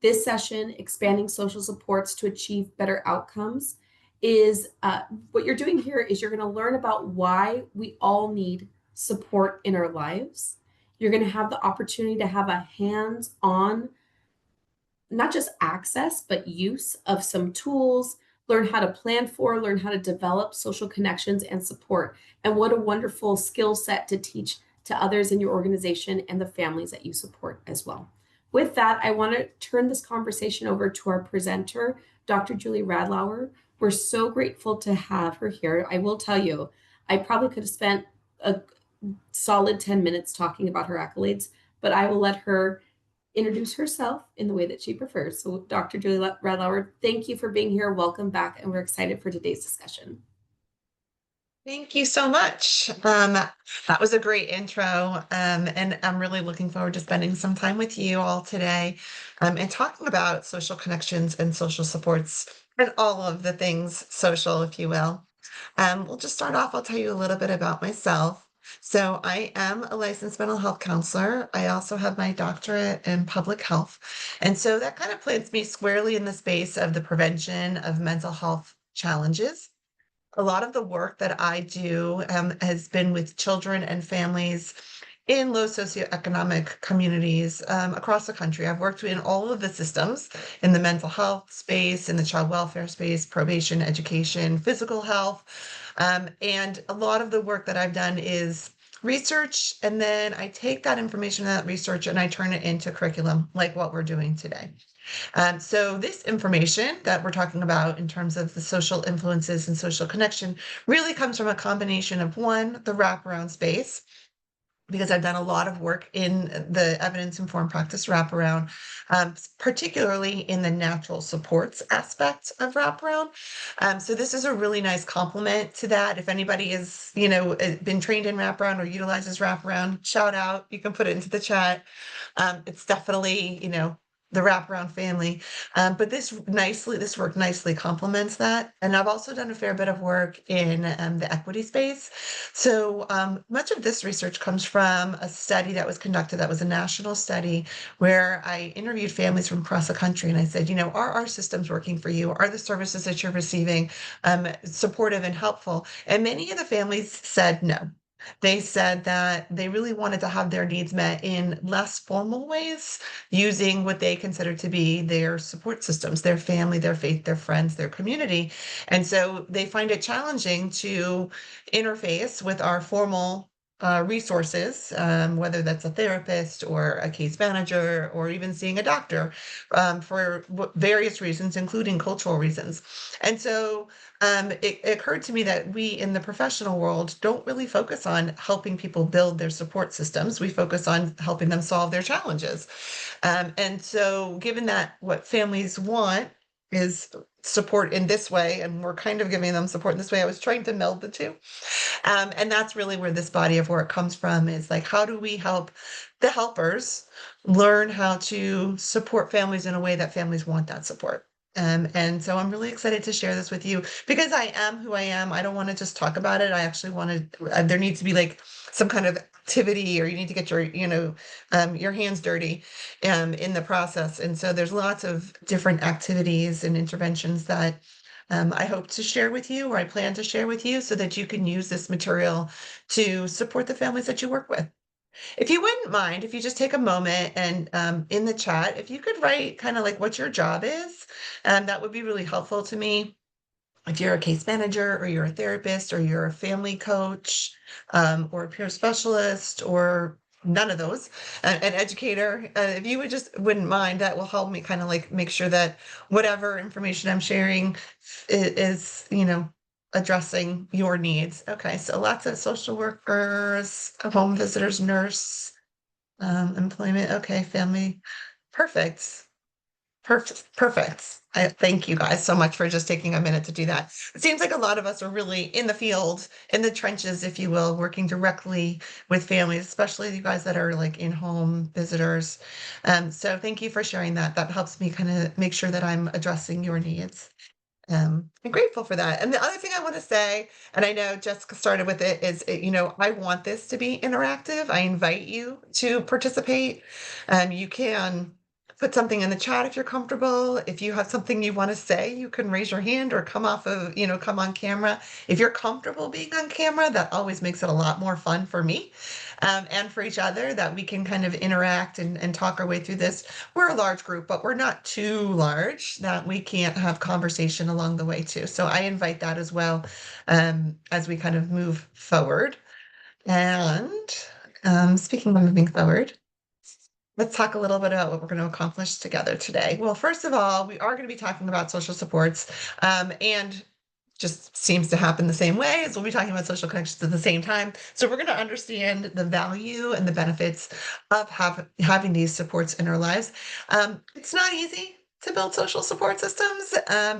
This session, Expanding Social Supports to Achieve Better Outcomes, is what you're doing here is you're going to learn about why we all need support in our lives. You're going to have the opportunity to have a hands on, not just access, but use of some tools, learn how to plan for, learn how to develop social connections and support. And what a wonderful skill set to teach to others in your organization and the families that you support as well. With that, I want to turn this conversation over to our presenter, Dr. Julie Radlauer. We're so grateful to have her here. I will tell you, I probably could have spent a solid 10 minutes talking about her accolades, but I will let her introduce herself in the way that she prefers. So, Dr. Julie Radlauer, thank you for being here. Welcome back, and we're excited for today's discussion. Thank you so much. That was a great intro, and I'm really looking forward to spending some time with you all today, and talking about social connections and social supports and all of the things social, if you will. We'll just start off. I'll tell you a little bit about myself. So, I am a licensed mental health counselor. I also have my doctorate in public health. And so that kind of plants me squarely in the space of the prevention of mental health challenges. A lot of the work that I do has been with children and families in low socioeconomic communities across the country. I've worked in all of the systems in the mental health space, in the child welfare space, probation, education, physical health. And a lot of the work that I've done is research, and then I take that information, that research, and I turn it into curriculum like what we're doing today. So this information that we're talking about in terms of the social influences and social connection really comes from a combination of one, the wraparound space, because I've done a lot of work in the evidence-informed practice wraparound, particularly in the natural supports aspect of wraparound. So this is a really nice complement to that. If anybody is, been trained in wraparound or utilizes wraparound, shout out. You can put it into the chat. It's definitely, the wraparound family. But this work nicely complements that. And I've also done a fair bit of work in the equity space. So much of this research comes from a study that was conducted that was a national study where I interviewed families from across the country. And I said, are our systems working for you? Are the services that you're receiving supportive and helpful? And many of the families said no. They said that they really wanted to have their needs met in less formal ways, using what they consider to be their support systems, their family, their faith, their friends, their community. And so they find it challenging to interface with our formal resources, whether that's a therapist or a case manager or even seeing a doctor, for various reasons, including cultural reasons. And so it occurred to me that we in the professional world don't really focus on helping people build their support systems. We focus on helping them solve their challenges. And so, given that what families want is support in this way, and we're kind of giving them support in this way, I was trying to meld the two. And that's really where this body of work comes from, is like, how do we help the helpers learn how to support families in a way that families want that support? And so I'm really excited to share this with you because I am who I am. I don't want to just talk about it. I actually want to, there needs to be like some kind of activity, or you need to get your hands dirty in the process. And so there's lots of different activities and interventions that I hope to share with you, or I plan to share with you, so that you can use this material to support the families that you work with. If you wouldn't mind, if you just take a moment and in the chat, if you could write kind of like what your job is, that would be really helpful to me. If you're a case manager, or you're a therapist, or you're a family coach, or a peer specialist, or none of those, an educator, if you wouldn't mind, that will help me kind of like make sure that whatever information I'm sharing is, addressing your needs. Okay, so lots of social workers, home visitors, nurse, employment. Okay, family. Perfect. Perfect. Perfect. I thank you guys so much for just taking a minute to do that. It seems like a lot of us are really in the field, in the trenches, if you will, working directly with families, especially you guys that are like in-home visitors. So thank you for sharing that. That helps me kind of make sure that I'm addressing your needs. I'm grateful for that. And the other thing I want to say, and I know Jessica started with it, is, I want this to be interactive. I invite you to participate. You can put something in the chat if you're comfortable. If you have something you want to say, you can raise your hand or come off of, come on camera. If you're comfortable being on camera, that always makes it a lot more fun for me, and for each other, that we can kind of interact and talk our way through this. We're a large group, but we're not too large that we can't have conversation along the way too. So I invite that as well, as we kind of move forward. And speaking of moving forward, let's talk a little bit about what we're going to accomplish together today. Well, first of all, we are going to be talking about social supports, and just seems to happen the same way as we'll be talking about social connections at the same time. So we're going to understand the value and the benefits of having these supports in our lives. It's not easy to build social support systems,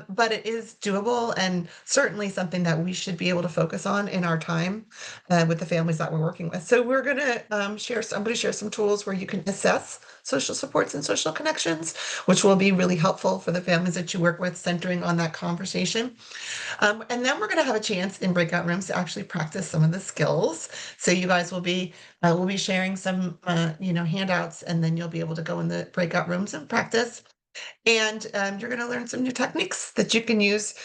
but it is doable and certainly something that we should be able to focus on in our time with the families that we're working with. So we're going to I'm going to share some tools where you can assess social supports and social connections, which will be really helpful for the families that you work with, centering on that conversation. And then we're going to have a chance in breakout rooms to actually practice some of the skills. So you guys will be sharing some, handouts, and then you'll be able to go in the breakout rooms and practice. And you're going to learn some new techniques that you can use.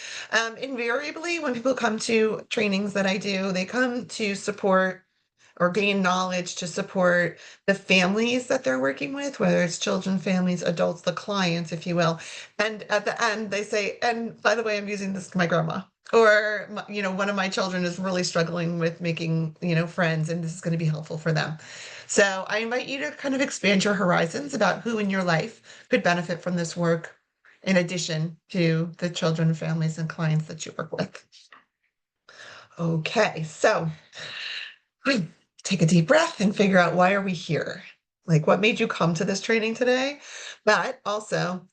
Invariably, when people come to trainings that I do, they come to support or gain knowledge to support the families that they're working with, whether it's children, families, adults, the clients, if you will. And at the end, they say, and by the way, I'm using this to my grandma. Or, one of my children is really struggling with making, friends, and this is going to be helpful for them. So I invite you to kind of expand your horizons about who in your life could benefit from this work, in addition to the children, families, and clients that you work with. Okay, so take a deep breath and figure out, why are we here? Like, what made you come to this training today? But also,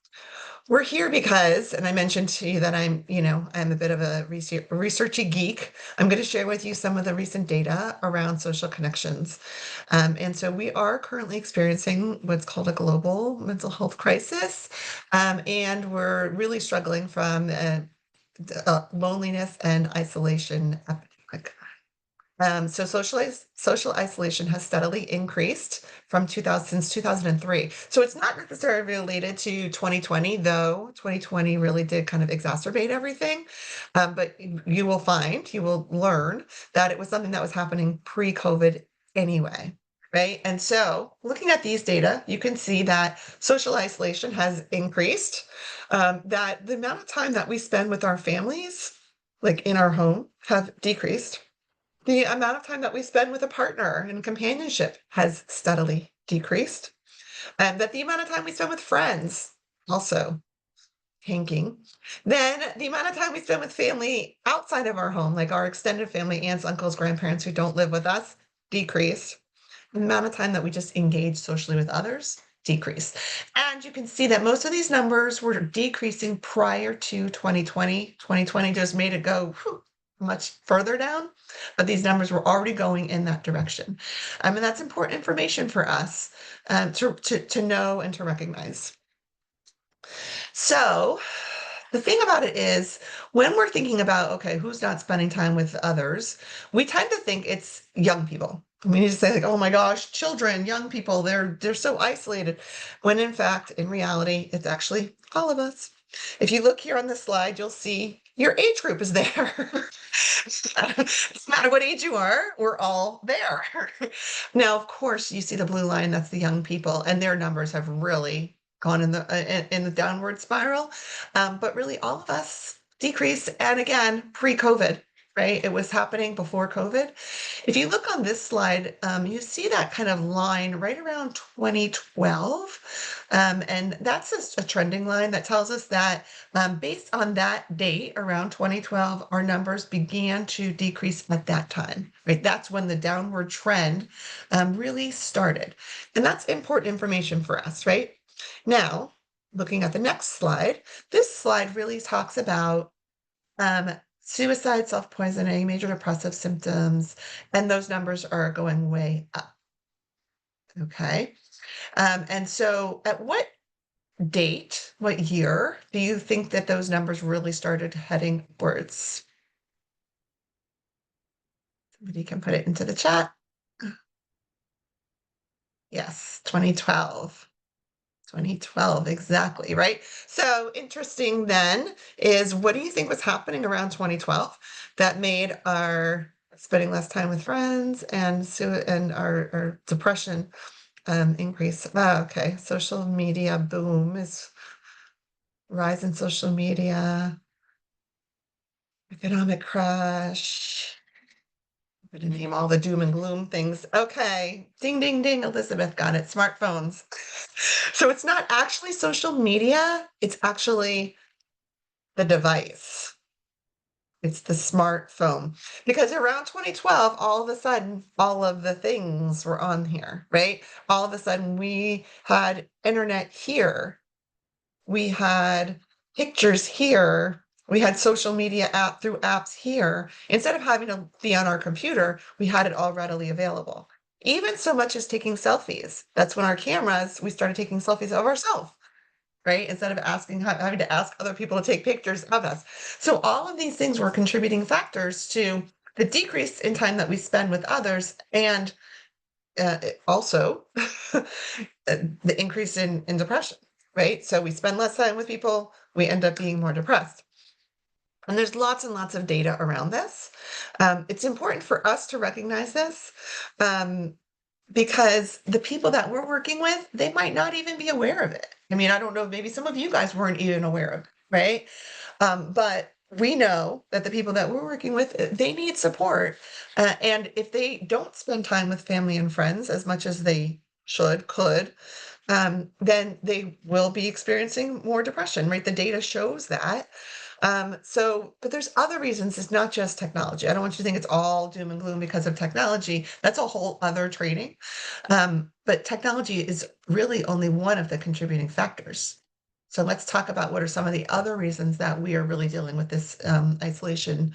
we're here because, and I mentioned to you that I'm a bit of a researchy geek. I'm going to share with you some of the recent data around social connections. And so we are currently experiencing what's called a global mental health crisis. And we're really struggling from loneliness and isolation epidemic. So social isolation has steadily increased from 2000 since 2003. So it's not necessarily related to 2020, though 2020 really did kind of exacerbate everything. But you will learn that it was something that was happening pre-COVID anyway. Right. And so looking at these data, you can see that social isolation has increased, that the amount of time that we spend with our families, like in our home, have decreased. The amount of time that we spend with a partner in companionship has steadily decreased, and that the amount of time we spend with friends also tanking. Then the amount of time we spend with family outside of our home, like our extended family, aunts, uncles, grandparents who don't live with us, decreased. The amount of time that we just engage socially with others, decrease. And you can see that most of these numbers were decreasing prior to 2020. 2020 just made it go much further down, but these numbers were already going in that direction. And that's important information for us, to know and to recognize. So the thing about it is, when we're thinking about, okay, who's not spending time with others, we tend to think it's young people. I mean, you just say like, oh my gosh, children, young people, they're so isolated. When in fact, in reality, it's actually all of us. If you look here on this slide, you'll see your age group is there. Doesn't matter what age you are, we're all there. Now, of course, you see the blue line, that's the young people, and their numbers have really gone in the downward spiral. But really, all of us decreased, and again, pre-COVID, right? It was happening before COVID. If you look on this slide, you see that kind of line right around 2012. And that's just a trending line that tells us that, based on that date, around 2012, our numbers began to decrease at that time, right? That's when the downward trend really started. And that's important information for us, right? Now, looking at the next slide, this slide really talks about suicide, self-poisoning, major depressive symptoms, and those numbers are going way up. Okay. And so at what date, what year do you think that those numbers really started heading upwards? Somebody can put it into the chat. Yes, 2012. 2012, exactly, right? So interesting then is what do you think was happening around 2012 that made our spending less time with friends and our depression increase? Oh, okay, social media boom is rise in social media, economic crash. I'm gonna name all the doom and gloom things. Okay, ding, ding, ding. Elizabeth got it. Smartphones. So it's not actually social media, it's actually the device. It's the smartphone. Because around 2012, all of a sudden, all of the things were on here, right? All of a sudden, we had internet here, we had pictures here, we had social media app through apps here. Instead of having to be on our computer, we had it all readily available. Even so much as taking selfies. That's when our cameras, we started taking selfies of ourselves, right? Instead of having to ask other people to take pictures of us. So all of these things were contributing factors to the decrease in time that we spend with others and also the increase in depression, right? So we spend less time with people, we end up being more depressed. And there's lots and lots of data around this. It's important for us to recognize this um, because the people that we're working with, they might not even be aware of it. I mean, I don't know, maybe some of you guys weren't even aware of it, right? But we know that the people that we're working with, they need support. And if they don't spend time with family and friends as much as they could, then they will be experiencing more depression, right? The data shows that. But there's other reasons. It's not just technology. I don't want you to think it's all doom and gloom because of technology. That's a whole other training. But technology is really only one of the contributing factors. So let's talk about what are some of the other reasons that we are really dealing with this isolation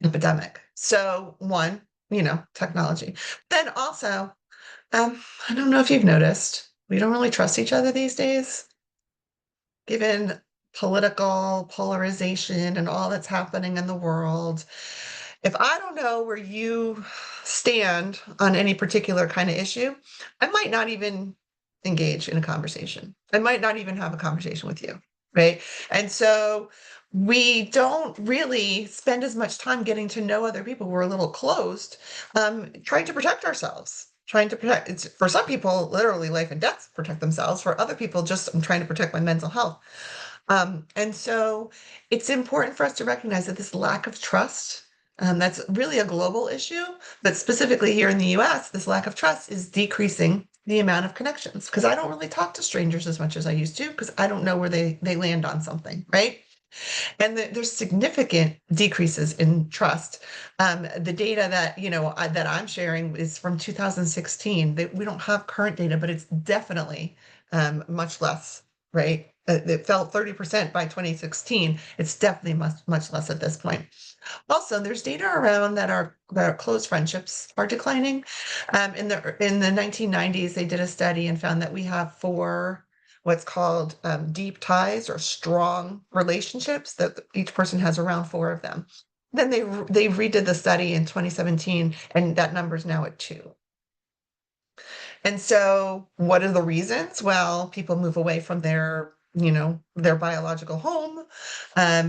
epidemic. So one, technology. Then also, I don't know if you've noticed, we don't really trust each other these days, given political polarization and all that's happening in the world. If I don't know where you stand on any particular kind of issue, I might not even engage in a conversation. I might not even have a conversation with you, right? And so we don't really spend as much time getting to know other people. We're a little closed, trying to protect ourselves. Trying to protect, it's for some people, literally life and death, protect themselves. For other people, just I'm trying to protect my mental health. And so it's important for us to recognize that this lack of trust, that's really a global issue, but specifically here in the US, this lack of trust is decreasing the amount of connections because I don't really talk to strangers as much as I used to because I don't know where they land on something, right? And there's significant decreases in trust. The data that that I'm sharing is from 2016. We don't have current data, but it's definitely much less, right? It fell 30% by 2016. It's definitely much less at this point. Also, there's data around that our close friendships are declining. In the 1990s, they did a study and found that we have four what's called deep ties or strong relationships that each person has around four of them. Then they redid the study in 2017, and that number is now at two. And so, what are the reasons? Well, people move away from their biological home,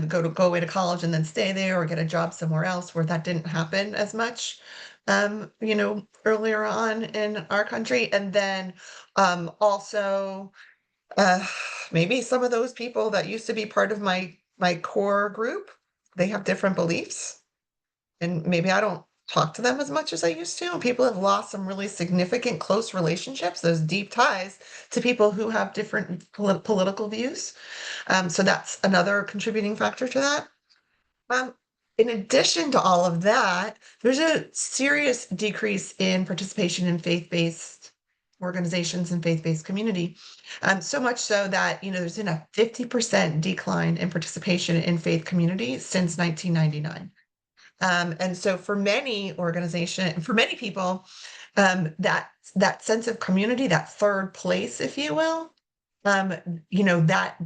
go away to college and then stay there or get a job somewhere else where that didn't happen as much, earlier on in our country. And then also uh, maybe some of those people that used to be part of my core group, they have different beliefs and maybe I don't talk to them as much as I used to. And people have lost some really significant close relationships, those deep ties to people who have different political views. So that's another contributing factor to that. Um, in addition to all of that, there's a serious decrease in participation in faith-based organizations and faith-based community. So much so that, there's been a 50% decline in participation in faith community since 1999. And so for many people, that sense of community, that third place, if you will, um, that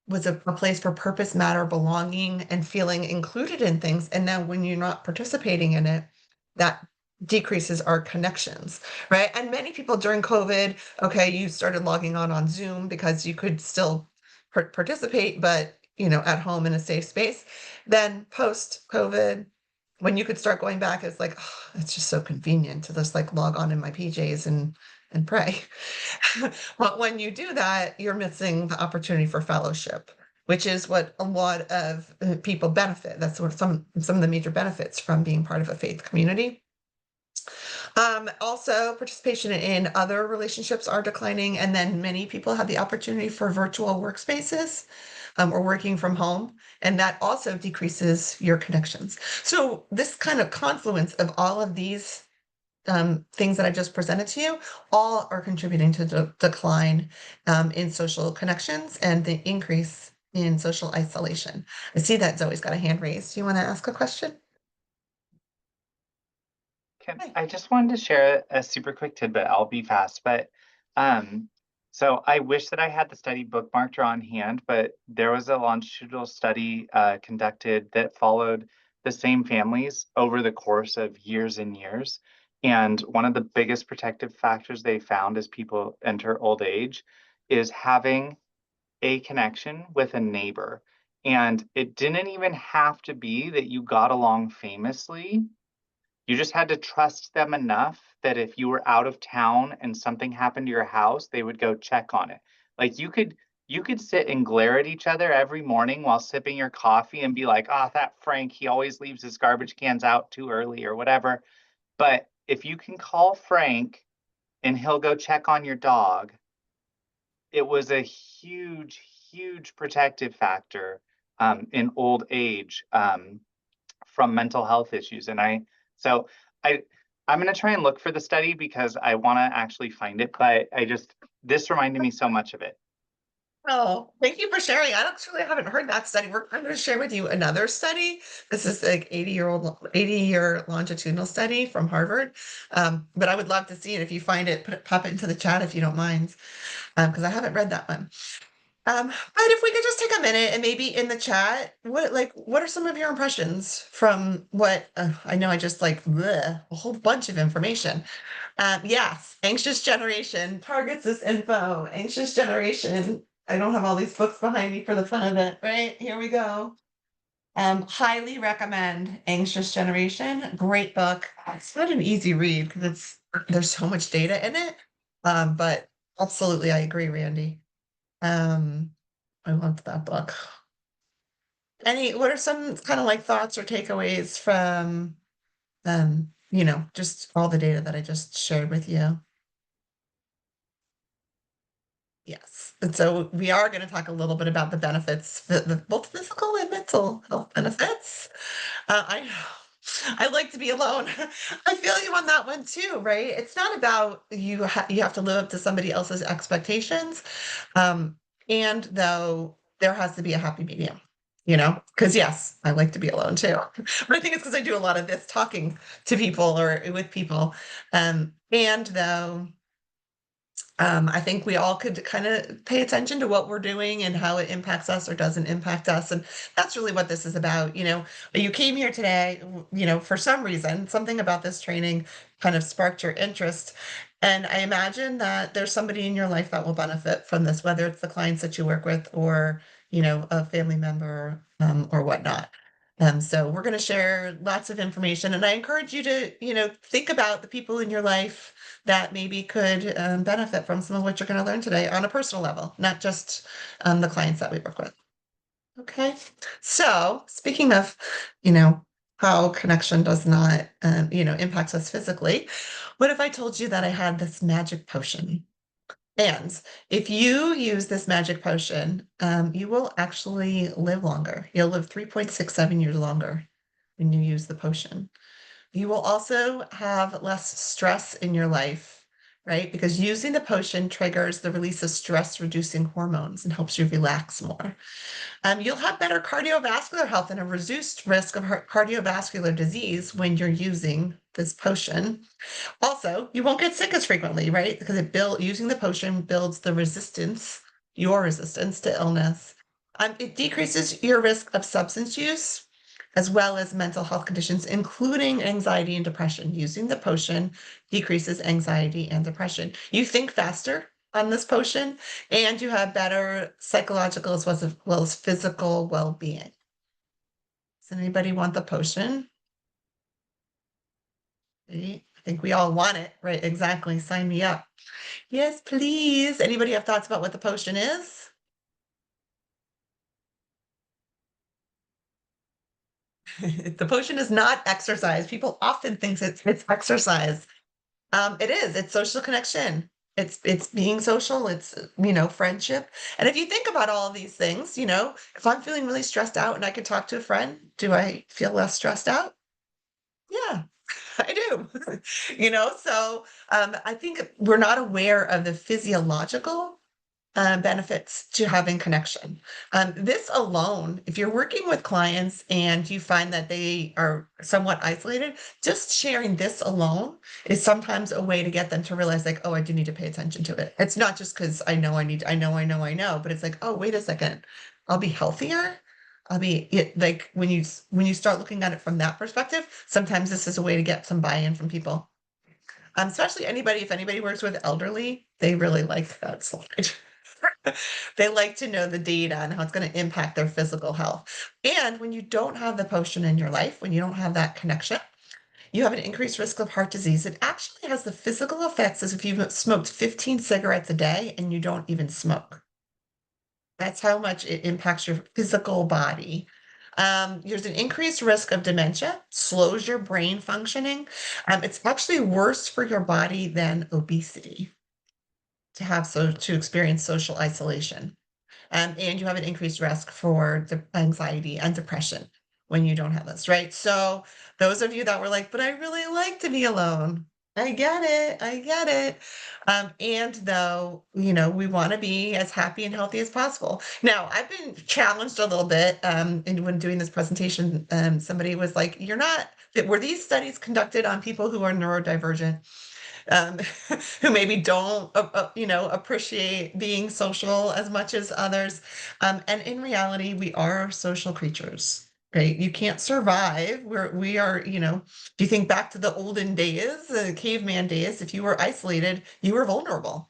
was a place for purpose, matter, belonging, and feeling included in things. And now when you're not participating in it, that decreases our connections, right? And many people during COVID, okay, you started logging on Zoom because you could still participate, but at home in a safe space. Then post COVID, when you could start going back, it's like, oh, it's just so convenient to just like log on in my PJs and pray. But when you do that, you're missing the opportunity for fellowship, which is what a lot of people benefit. That's what some of the major benefits from being part of a faith community. Also, participation in other relationships are declining, and then many people have the opportunity for virtual workspaces or working from home, and that also decreases your connections. So, this kind of confluence of all of these things that I just presented to you, all are contributing to the decline in social connections and the increase in social isolation. I see that Zoe's got a hand raised. You want to ask a question? Hi. I just wanted to share a super quick tidbit. I'll be fast, but um, so I wish that I had the study bookmarked or on hand, but there was a longitudinal study conducted that followed the same families over the course of years and years. And one of the biggest protective factors they found as people enter old age is having a connection with a neighbor. And it didn't even have to be that you got along famously. You just had to trust them enough that if you were out of town and something happened to your house, they would go check on it. Like you could sit and glare at each other every morning while sipping your coffee and be like, "Ah, that Frank, he always leaves his garbage cans out too early or whatever." But if you can call Frank and he'll go check on your dog, it was a huge, huge protective factor in old age. From mental health issues. And so I, I'm going to try and look for the study because I want to actually find it, but this reminded me so much of it. Oh, thank you for sharing. I actually haven't heard that study. I'm going to share with you another study. This is like 80-year longitudinal study from Harvard. But I would love to see it. If you find it, pop it into the chat if you don't mind, because I haven't read that one. But if we could just take a minute and maybe in the chat, what are some of your impressions from what I know? I just like bleh, a whole bunch of information. Yes, anxious generation targets this info. Anxious generation. I don't have all these books behind me for the fun of it. Right, here we go. Highly recommend Anxious Generation. Great book. It's not an easy read because there's so much data in it. But absolutely, I agree, Randy. Um, I loved that book. What are some kind of like thoughts or takeaways from just all the data that I just shared with you? Yes. And so we are going to talk a little bit about the benefits, both physical and mental health benefits. I like to be alone. I feel you on that one too, right? It's not about you have to live up to somebody else's expectations. And though there has to be a happy medium, because yes, I like to be alone too. But I think it's because I do a lot of this talking to people or with people. And though I think we all could kind of pay attention to what we're doing and how it impacts us or doesn't impact us. And that's really what this is about. You came here today, for some reason, something about this training kind of sparked your interest. And I imagine that there's somebody in your life that will benefit from this, whether it's the clients that you work with or, a family member or whatnot. So we're going to share lots of information, and I encourage you to, think about the people in your life that maybe could benefit from some of what you're going to learn today on a personal level, not just the clients that we work with. Okay. So speaking of, how connection does not, impacts us physically, what if I told you that I had this magic potion? And if you use this magic potion, you will actually live longer. You'll live 3.67 years longer when you use the potion. You will also have less stress in your life, right? Because using the potion triggers the release of stress reducing hormones and helps you relax more. You'll have better cardiovascular health and a reduced risk of cardiovascular disease when you're using this potion. Also, you won't get sick as frequently, right? Because using the potion builds your resistance to illness. It decreases your risk of substance use as well as mental health conditions, including anxiety and depression. Using the potion decreases anxiety and depression. You think faster on this potion, and you have better psychological as well as physical well-being. Does anybody want the potion? I think we all want it, right? Exactly. Sign me up. Yes, please. Anybody have thoughts about what the potion is? The potion is not exercise. People often think it's exercise. It is. It's social connection. It's being social. It's friendship. And if you think about all of these things, if I'm feeling really stressed out and I could talk to a friend, do I feel less stressed out? Yeah, I do. So I think we're not aware of the physiological benefits to having connection. This alone, if you're working with clients and you find that they are somewhat isolated, just sharing this alone is sometimes a way to get them to realize, like, oh, I do need to pay attention to it. It's not just because I know I need, I know, but it's like, oh, wait a second, I'll be healthier. Like when you start looking at it from that perspective, sometimes this is a way to get some buy-in from people. Especially if anybody works with elderly, they really like that slide. They like to know the data and how it's going to impact their physical health. And when you don't have the potion in your life, when you don't have that connection, you have an increased risk of heart disease. It actually has the physical effects as if you've smoked 15 cigarettes a day and you don't even smoke. That's how much it impacts your physical body. There's an increased risk of dementia, slows your brain functioning. It's actually worse for your body than obesity to experience social isolation. And you have an increased risk for anxiety and depression when you don't have this, right? So those of you that were like, but I really like to be alone. I get it. I get it. And though, we want to be as happy and healthy as possible. Now, I've been challenged a little bit. And when doing this presentation, somebody was like, were these studies conducted on people who are neurodivergent? um, who maybe don't, appreciate being social as much as others. And in reality, we are social creatures, right? You can't survive. We are, if you think back to the olden days, the caveman days, if you were isolated, you were vulnerable.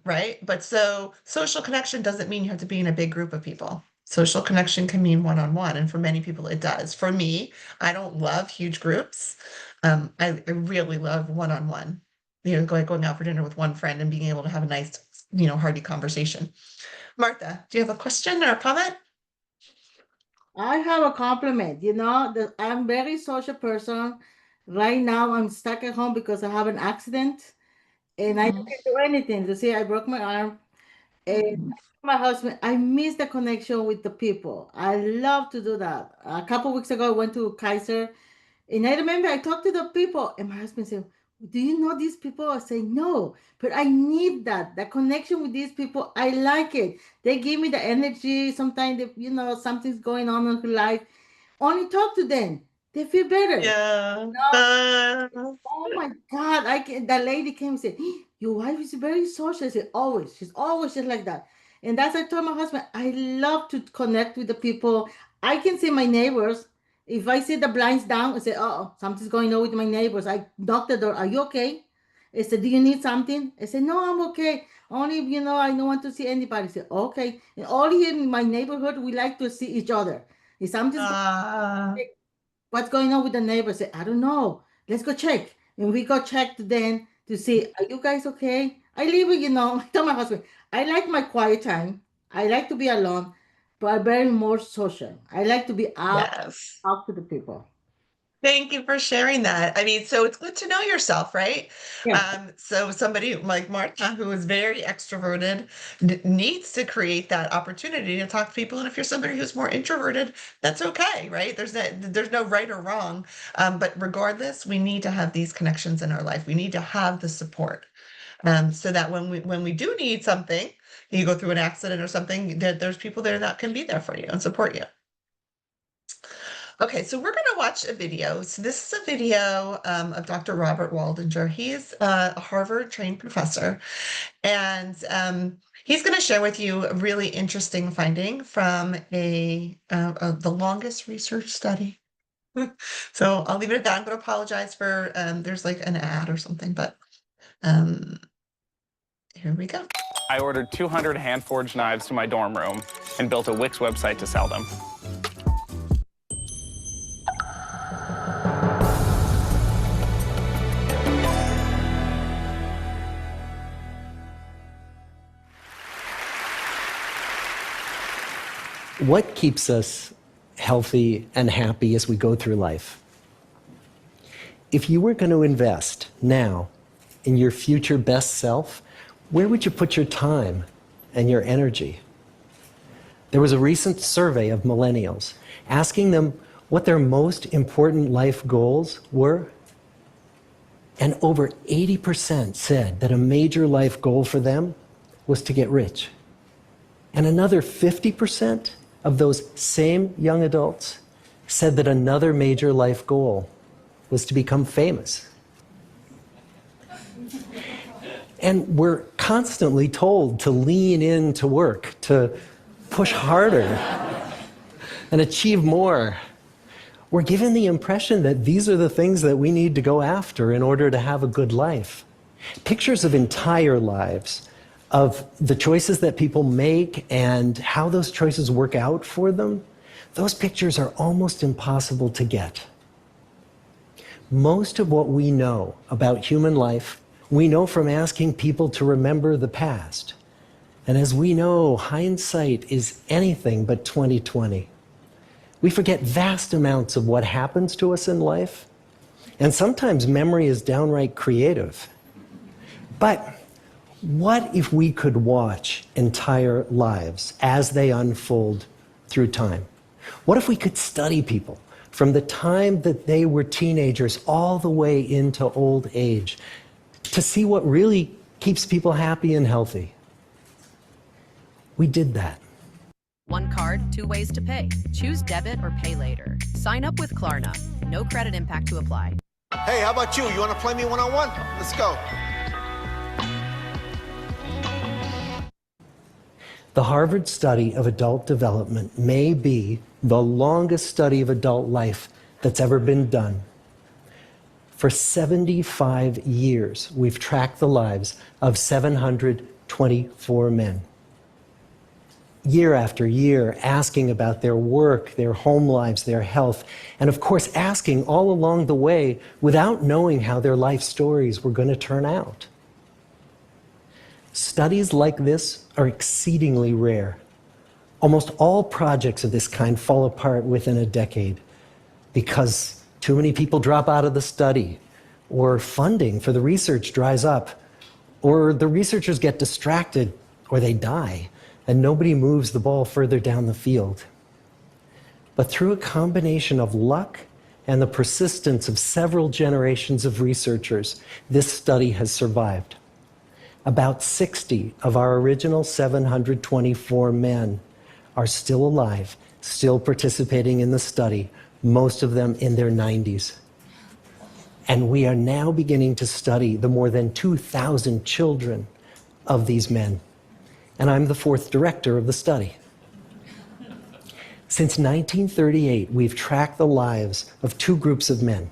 Right? But so social connection doesn't mean you have to be in a big group of people. Social connection can mean one-on-one, and for many people it does. For me, I don't love huge groups. I really love one-on-one. Going out for dinner with one friend and being able to have a nice, hearty conversation. Martha, do you have a question or a comment? I have a compliment. I'm very social person. Right now, I'm stuck at home because I have an accident, and I Mhm. can't do anything. You see, I broke my arm, and Mhm. my husband, I miss the connection with the people. I love to do that. A couple weeks ago, I went to Kaiser, and I remember I talked to the people, and my husband said, "Do you know these people?" I say, "No, but I need that connection with these people. I like it. They give me the energy. Sometimes, something's going on in her life. Only talk to them. They feel better. Yeah. Oh my God. That lady came and said, your wife is very social. I said, always. She's always just like that. And that's I told my husband, I love to connect with the people. I can see my neighbors. If I see the blinds down, I say, oh, something's going on with my neighbors. I knock the door. Are you okay? I said, do you need something? I said, no, I'm okay. Only, I don't want to see anybody. I said, okay. And all here in my neighborhood, we like to see each other. If something's Uh, what's going on with the neighbors? Say, I don't know. Let's go check. And we go check then to see, are you guys okay? I live with, I tell my husband, I like my quiet time. I like to be alone, but I'm very more social. I like to be out, yes. talk to the people. Thank you for sharing that. I mean, so it's good to know yourself, right? Yeah. So somebody like Martha, who is very extroverted, needs to create that opportunity to talk to people. And if you're somebody who's more introverted, that's okay, right? There's no right or wrong. But regardless, we need to have these connections in our life. We need to have the support, so that when we do need something, you go through an accident or something, there's people there that can be there for you and support you. Okay, so we're going to watch a video. So this is a video of Dr. Robert Waldinger. He's a Harvard trained professor, and He's going to share with you a really interesting finding from the longest research study. So I'll leave it at that. I'm going to apologize for there's like an ad or something, but um, here we go. I ordered 200 hand-forged knives to my dorm room and built a Wix website to sell them. What keeps us healthy and happy as we go through life? If you were going to invest now in your future best self, where would you put your time and your energy? There was a recent survey of millennials asking them what their most important life goals were. And over 80% said that a major life goal for them was to get rich. And another 50% of those same young adults said that another major life goal was to become famous. And we're constantly told to lean into work, to push harder and achieve more. We're given the impression that these are the things that we need to go after in order to have a good life. Pictures of entire lives, of the choices that people make and how those choices work out for them, those pictures are almost impossible to get. Most of what we know about human life, we know from asking people to remember the past. And as we know, hindsight is anything but 20/20. We forget vast amounts of what happens to us in life, and sometimes memory is downright creative. But what if we could watch entire lives as they unfold through time? What if we could study people from the time that they were teenagers all the way into old age to see what really keeps people happy and healthy? We did that. One card, two ways to pay. Choose debit or pay later. Sign up with Klarna. No credit impact to apply. Hey, how about you? You want to play me one-on-one? Let's go. The Harvard study of adult development may be the longest study of adult life that's ever been done. For 75 years, we've tracked the lives of 724 men. Year after year, asking about their work, their home lives, their health, and of course, asking all along the way without knowing how their life stories were going to turn out. Studies like this are exceedingly rare. Almost all projects of this kind fall apart within a decade because too many people drop out of the study, or funding for the research dries up, or the researchers get distracted, or they die, and nobody moves the ball further down the field. But through a combination of luck and the persistence of several generations of researchers, this study has survived. About 60 of our original 724 men are still alive, still participating in the study, most of them in their 90s. And we are now beginning to study the more than 2,000 children of these men. And I'm the fourth director of the study. Since 1938, we've tracked the lives of two groups of men.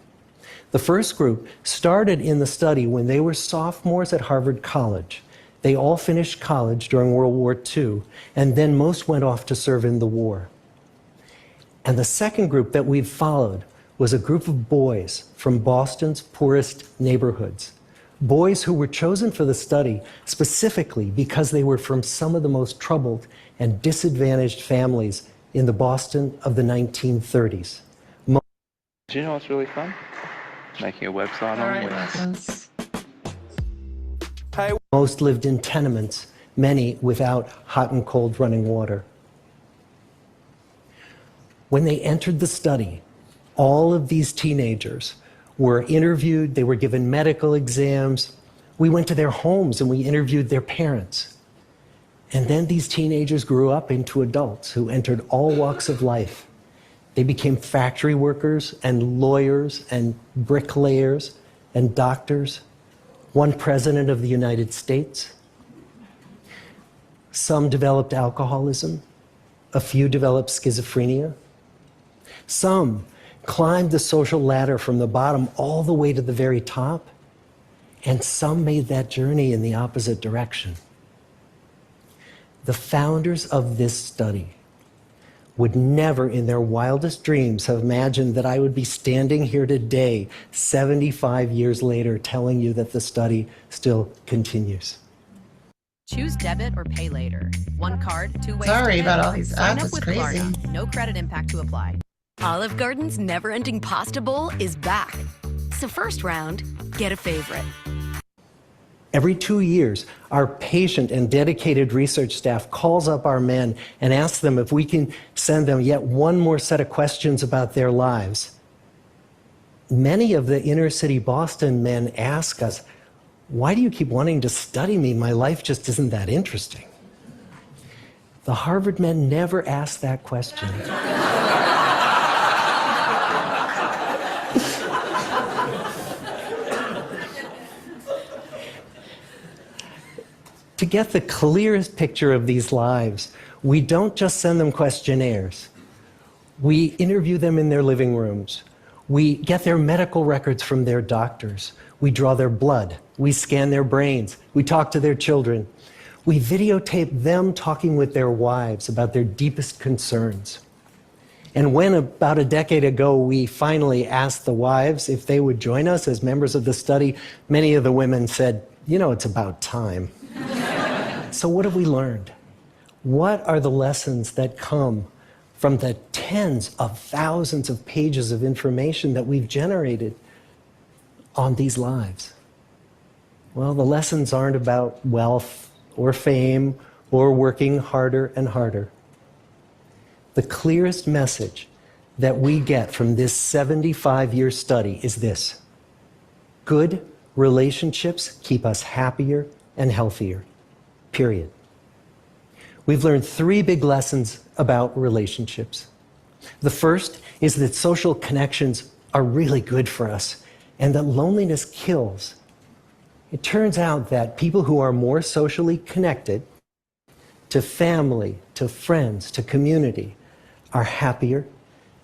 The first group started in the study when they were sophomores at Harvard College. They all finished college during World War II, and then most went off to serve in the war. And the second group that we've followed was a group of boys from Boston's poorest neighborhoods. Boys who were chosen for the study specifically because they were from some of the most troubled and disadvantaged families in the Boston of the 1930s. Do you know what's really fun? Making a website on Wix. Most lived in tenements, many without hot and cold running water. When they entered the study, all of these teenagers were interviewed, they were given medical exams. We went to their homes and we interviewed their parents. And then these teenagers grew up into adults who entered all walks of life. They became factory workers and lawyers and bricklayers and doctors, one president of the United States. Some developed alcoholism. A few developed schizophrenia. Some climbed the social ladder from the bottom all the way to the very top. And some made that journey in the opposite direction. The founders of this study would never in their wildest dreams have imagined that I would be standing here today, 75 years later, telling you that the study still continues. Choose debit or pay later. One card, two ways Sorry to pay. about all these Sign ads, up it's with crazy. Klarna. No credit impact to apply. Olive Garden's never-ending pasta bowl is back. So first round, get a favorite. Every 2 years, our patient and dedicated research staff calls up our men and asks them if we can send them yet one more set of questions about their lives. Many of the inner city Boston men ask us, "Why do you keep wanting to study me? My life just isn't that interesting." The Harvard men never ask that question. To get the clearest picture of these lives, we don't just send them questionnaires. We interview them in their living rooms. We get their medical records from their doctors. We draw their blood. We scan their brains. We talk to their children. We videotape them talking with their wives about their deepest concerns. And when about a decade ago we finally asked the wives if they would join us as members of the study, many of the women said, "You know, it's about time." So what have we learned? What are the lessons that come from the tens of thousands of pages of information that we've generated on these lives? Well, the lessons aren't about wealth or fame or working harder and harder. The clearest message that we get from this 75-year study is this: good relationships keep us happier and healthier. Period. We've learned 3 big lessons about relationships. The first is that social connections are really good for us and that loneliness kills. It turns out that people who are more socially connected to family, to friends, to community are happier,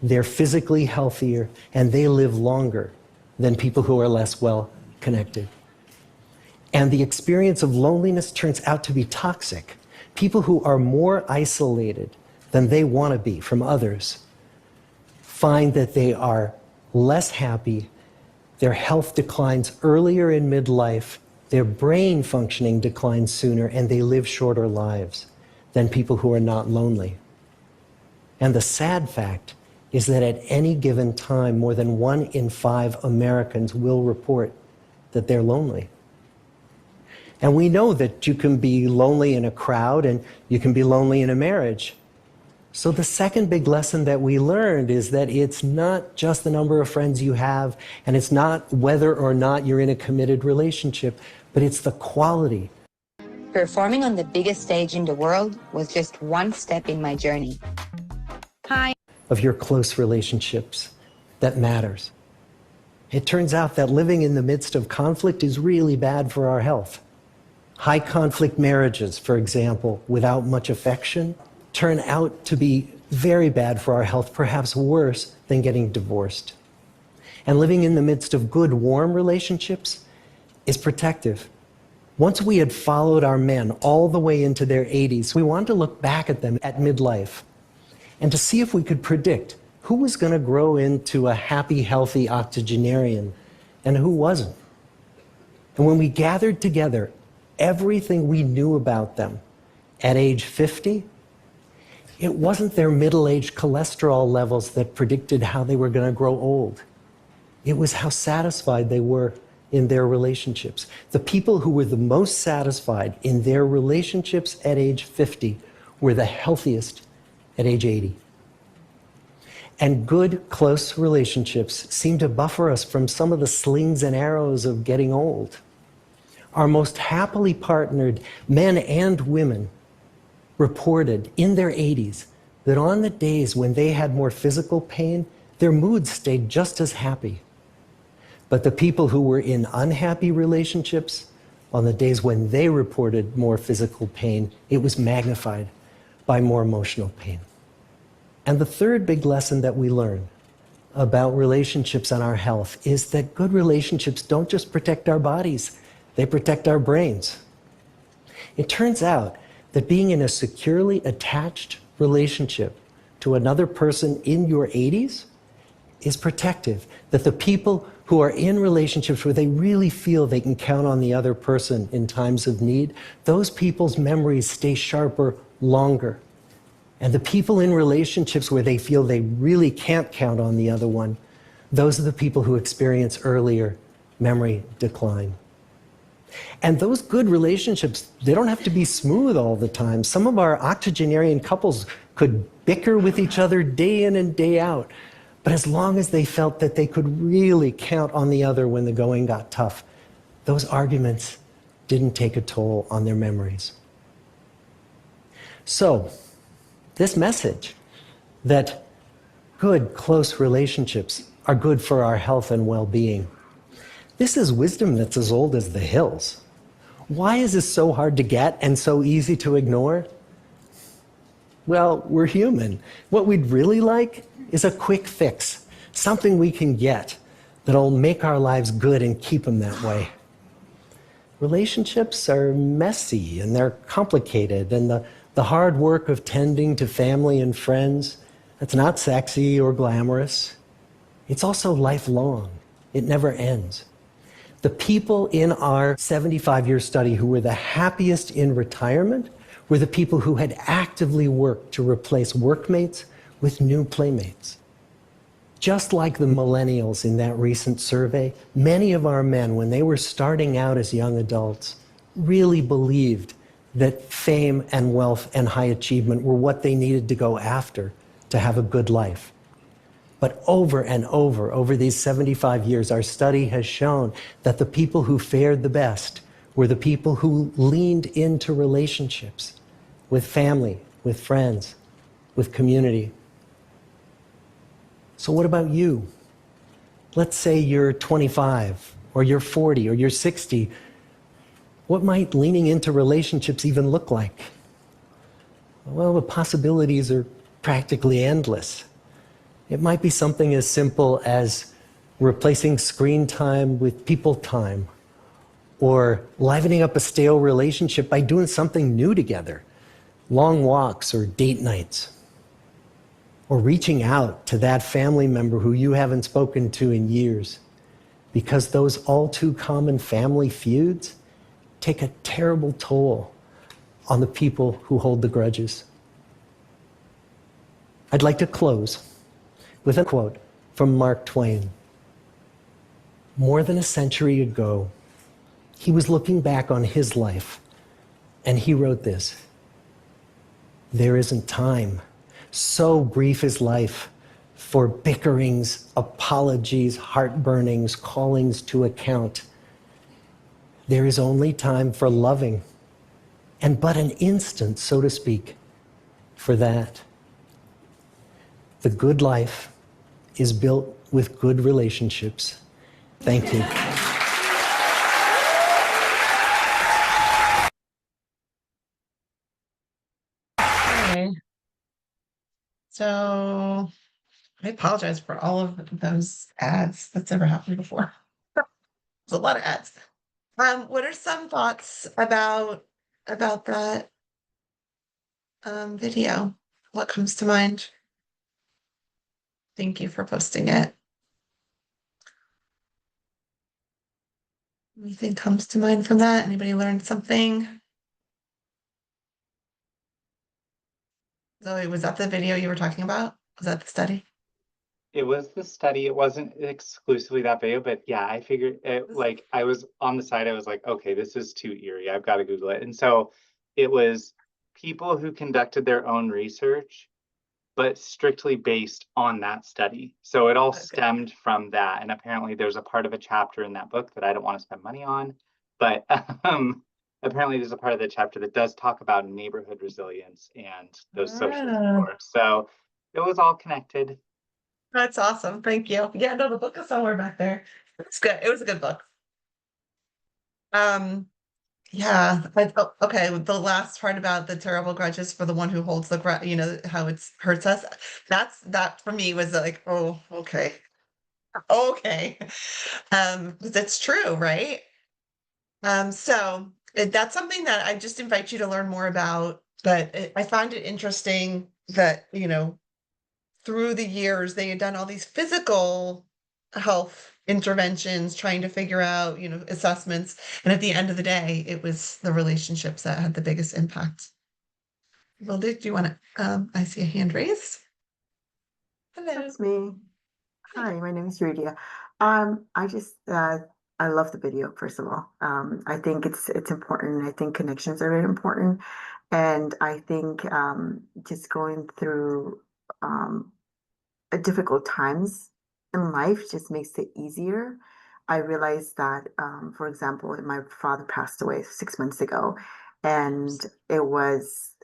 they're physically healthier, and they live longer than people who are less well connected. And the experience of loneliness turns out to be toxic. People who are more isolated than they want to be from others find that they are less happy, their health declines earlier in midlife, their brain functioning declines sooner, and they live shorter lives than people who are not lonely. And the sad fact is that at any given time, more than 1 in 5 Americans will report that they're lonely. And we know that you can be lonely in a crowd and you can be lonely in a marriage. So the second big lesson that we learned is that it's not just the number of friends you have, and it's not whether or not you're in a committed relationship, but it's the quality. Performing on the biggest stage in the world was just one step in my journey. Hi. Of your close relationships that matters. It turns out that living in the midst of conflict is really bad for our health. High conflict marriages, for example, without much affection, turn out to be very bad for our health, perhaps worse than getting divorced. And living in the midst of good, warm relationships is protective. Once we had followed our men all the way into their 80s, we wanted to look back at them at midlife and to see if we could predict who was going to grow into a happy, healthy octogenarian and who wasn't. And when we gathered together everything we knew about them at age 50, it wasn't their middle-aged cholesterol levels that predicted how they were going to grow old. It was how satisfied they were in their relationships. The people who were the most satisfied in their relationships at age 50 were the healthiest at age 80. And good, close relationships seem to buffer us from some of the slings and arrows of getting old. Our most happily partnered men and women reported in their 80s that on the days when they had more physical pain, their moods stayed just as happy. But the people who were in unhappy relationships On the days when they reported more physical pain, it was magnified by more emotional pain. And the third big lesson that we learn about relationships and our health is that good relationships don't just protect our bodies, they protect our brains. It turns out that being in a securely attached relationship to another person in your 80s is protective. That the people who are in relationships where they really feel they can count on the other person in times of need, those people's memories stay sharper longer. And the people in relationships where they feel they really can't count on the other one, those are the people who experience earlier memory decline. And those good relationships, they don't have to be smooth all the time. Some of our octogenarian couples could bicker with each other day in and day out. But as long as they felt that they could really count on the other when the going got tough, those arguments didn't take a toll on their memories. So, this message that good, close relationships are good for our health and well-being, this is wisdom that's as old as the hills. Why is this so hard to get and so easy to ignore? Well, we're human. What we'd really like is a quick fix, something we can get that'll make our lives good and keep them that way. Relationships are messy and they're complicated, and the hard work of tending to family and friends, that's not sexy or glamorous. It's also lifelong. It never ends. The people in our 75-year study who were the happiest in retirement were the people who had actively worked to replace workmates with new playmates. Just like the millennials in that recent survey, many of our men, when they were starting out as young adults, really believed that fame and wealth and high achievement were what they needed to go after to have a good life. But over and over these 75 years, our study has shown that the people who fared the best were the people who leaned into relationships with family, with friends, with community. So what about you? Let's say you're 25, or you're 40, or you're 60. What might leaning into relationships even look like? Well, the possibilities are practically endless. It might be something as simple as replacing screen time with people time, or livening up a stale relationship by doing something new together, long walks or date nights, or reaching out to that family member who you haven't spoken to in years, because those all too common family feuds take a terrible toll on the people who hold the grudges. I'd like to close with a quote from Mark Twain. More than a century ago, he was looking back on his life, and he wrote this: "There isn't time. So brief is life for bickerings, apologies, heartburnings, callings to account. There is only time for loving, and but an instant, so to speak, for that. The good life is built with good relationships." Thank you. Okay. So I apologize for all of those ads. That's never happened before. There's a lot of ads. What are some thoughts about that video? What comes to mind? Thank you for posting it. Anything comes to mind from that? Anybody learned something? Zoe, was that the video you were talking about? Was that the study? It was the study. It wasn't exclusively that video, but yeah, I figured it, like, I was on the side, I was like, okay, this is too eerie. I've got to Google it. And so it was people who conducted their own research, but strictly based on that study. So it all Okay. stemmed from that. And apparently there's a part of a chapter in that book that I don't want to spend money on, but apparently there's a part of the chapter that does talk about neighborhood resilience and those social Ah, supports. So it was all connected. that's awesome. Thank you. Yeah, no, the book is somewhere back there. It's good. It was a good book. Um, Yeah. Okay. The last part about the terrible grudges for the one who holds the grudge, how it's hurts us. That for me was like, oh, okay. Okay. 'Cause it's true, right? That's something that I just invite you to learn more about. But I find it interesting that, through the years, they had done all these physical health interventions, trying to figure out, assessments. And at the end of the day, it was the relationships that had the biggest impact. Well, do you want to? I see a hand raised. Hello. That's me. Hi, my name is Rudia. I just I love the video, first of all. I think it's important. I think connections are very important. And I think just going through difficult times in life just makes it easier. I realized that, for example, when my father passed away 6 months ago, and it was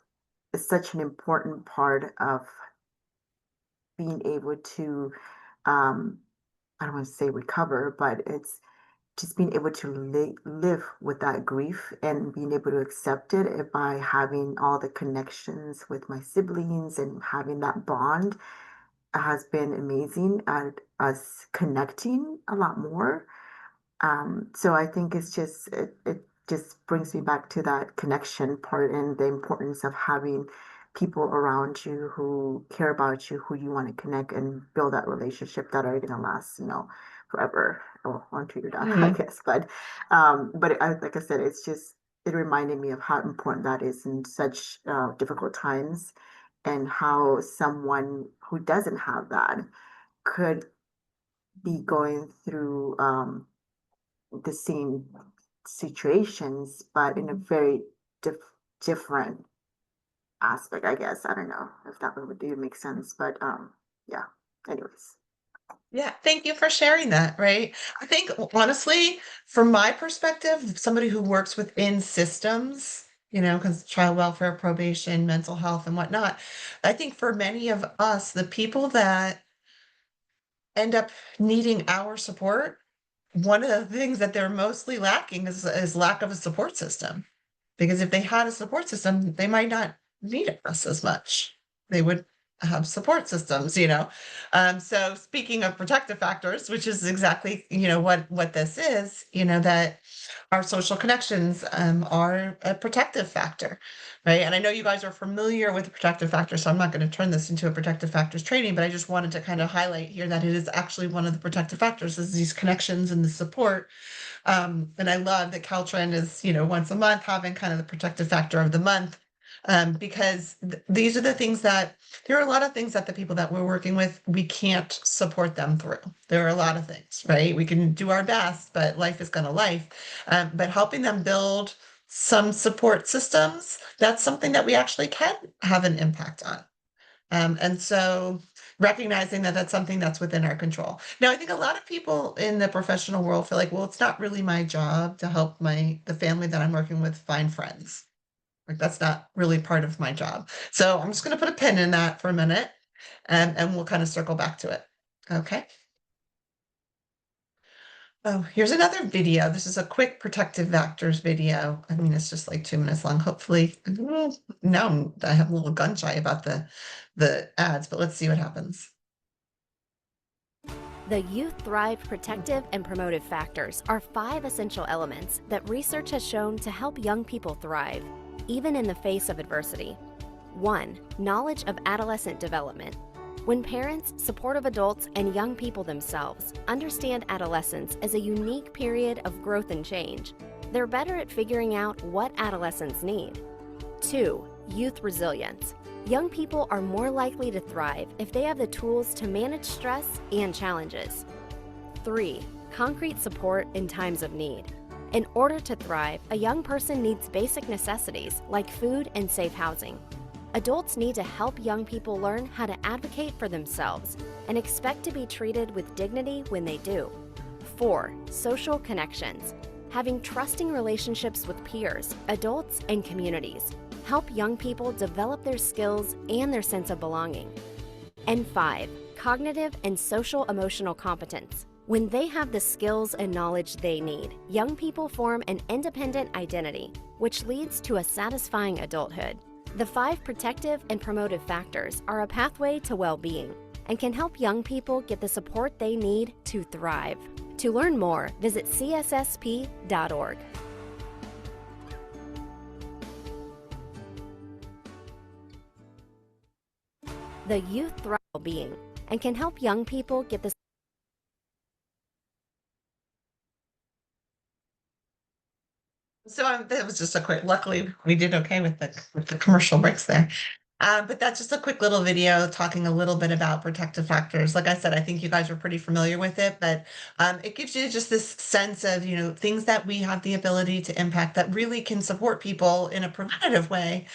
such an important part of being able to um, I don't want to say recover, but it's just being able to live with that grief and being able to accept it by having all the connections with my siblings and having that bond has been amazing at us connecting a lot more. So I think it just brings me back to that connection part and the importance of having people around you who care about you, who you want to connect and build that relationship that are gonna last, forever or until you're done, I Mhm. guess. But like I said, it reminded me of how important that is in such difficult times, and how someone who doesn't have that could be going through the same situations, but in a very different aspect, I guess. I don't know if that would do make sense, but yeah. Anyways. Yeah, thank you for sharing that, right? I think honestly, from my perspective, somebody who works within systems, because child welfare, probation, mental health, and whatnot, I think for many of us, the people that end up needing our support, one of the things that they're mostly lacking is lack of a support system. Because if they had a support system, they might not need us as much. They would have support systems. So speaking of protective factors, which is exactly, what this is, that our social connections are a protective factor, right? And I know you guys are familiar with the protective factors, so I'm not going to turn this into a protective factors training, but I just wanted to kind of highlight here that it is actually one of the protective factors is these connections and the support. And I love that CalTrin is, once a month having kind of the protective factor of the month. Because these are the things that there are a lot of things that the people that we're working with, we can't support them through. There are a lot of things, right? We can do our best, but life is going to life. But helping them build some support systems, that's something that we actually can have an impact on. And so recognizing that that's something that's within our control. Now, I think a lot of people in the professional world feel like, well, it's not really my job to help the family that I'm working with find friends. Like that's not really part of my job. So I'm just going to put a pin in that for a minute, and we'll kind of circle back to it. Okay. Oh, here's another video. This is a quick protective factors video. I mean, it's just like 2 minutes long. Hopefully, now I have a little gun shy about the ads, but let's see what happens. The Youth Thrive protective and promotive factors are 5 essential elements that research has shown to help young people thrive, even in the face of adversity. 1. Knowledge of adolescent development. When parents, supportive adults, and young people themselves understand adolescence as a unique period of growth and change, they're better at figuring out what adolescents need. 2. Youth resilience. Young people are more likely to thrive if they have the tools to manage stress and challenges. 3. Concrete support in times of need. In order to thrive, a young person needs basic necessities like food and safe housing. Adults need to help young people learn how to advocate for themselves and expect to be treated with dignity when they do. 4. Social connections. Having trusting relationships with peers, adults, and communities help young people develop their skills and their sense of belonging. And 5. Cognitive and social emotional competence. When they have the skills and knowledge they need, young people form an independent identity, which leads to a satisfying adulthood. The 5 protective and promotive factors are a pathway to well-being and can help young people get the support they need to thrive. To learn more, visit cssp.org. The youth thrive well-being and can help young people get the So that was just a quick. Luckily, we did okay with the commercial breaks there. But that's just a quick little video talking a little bit about protective factors. Like I said, I think you guys are pretty familiar with it, but it gives you just this sense of, things that we have the ability to impact that really can support people in a preventative way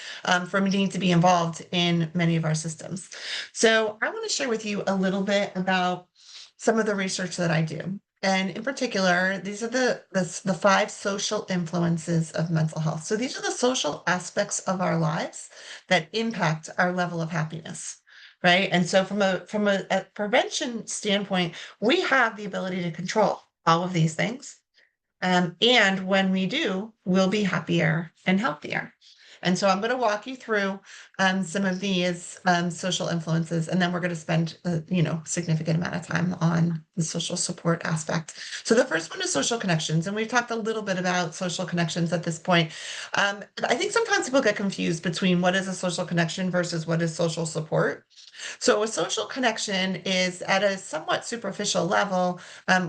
from needing to be involved in many of our systems. So I want to share with you a little bit about some of the research that I do. And in particular, these are the 5 social influences of mental health. So these are the social aspects of our lives that impact our level of happiness, right? And so from a prevention standpoint, we have the ability to control all of these things. And when we do, we'll be happier and healthier. And so I'm going to walk you through some of these social influences, and then we're going to spend significant amount of time on the social support aspect. So the first one is social connections, and we've talked a little bit about social connections at this point. I think sometimes people get confused between what is a social connection versus what is social support. So a social connection is at a somewhat superficial level.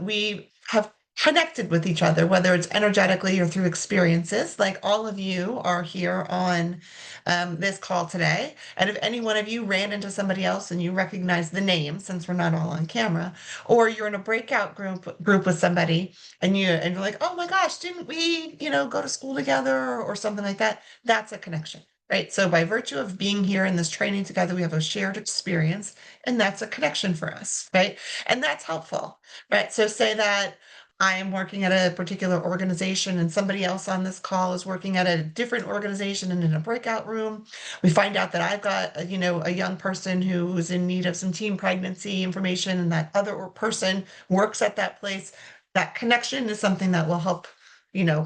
We have connected with each other, whether it's energetically or through experiences. Like all of you are here on this call today. And if any one of you ran into somebody else and you recognize the name, since we're not all on camera, or you're in a breakout group with somebody and you're like, oh my gosh, didn't we, go to school together or something like that? That's a connection. Right. So by virtue of being here in this training together, we have a shared experience, and that's a connection for us. Right. And that's helpful. Right. So say that I am working at a particular organization and somebody else on this call is working at a different organization and in a breakout room. We find out that I've got, a young person who is in need of some teen pregnancy information, and that other person works at that place. That connection is something that will help,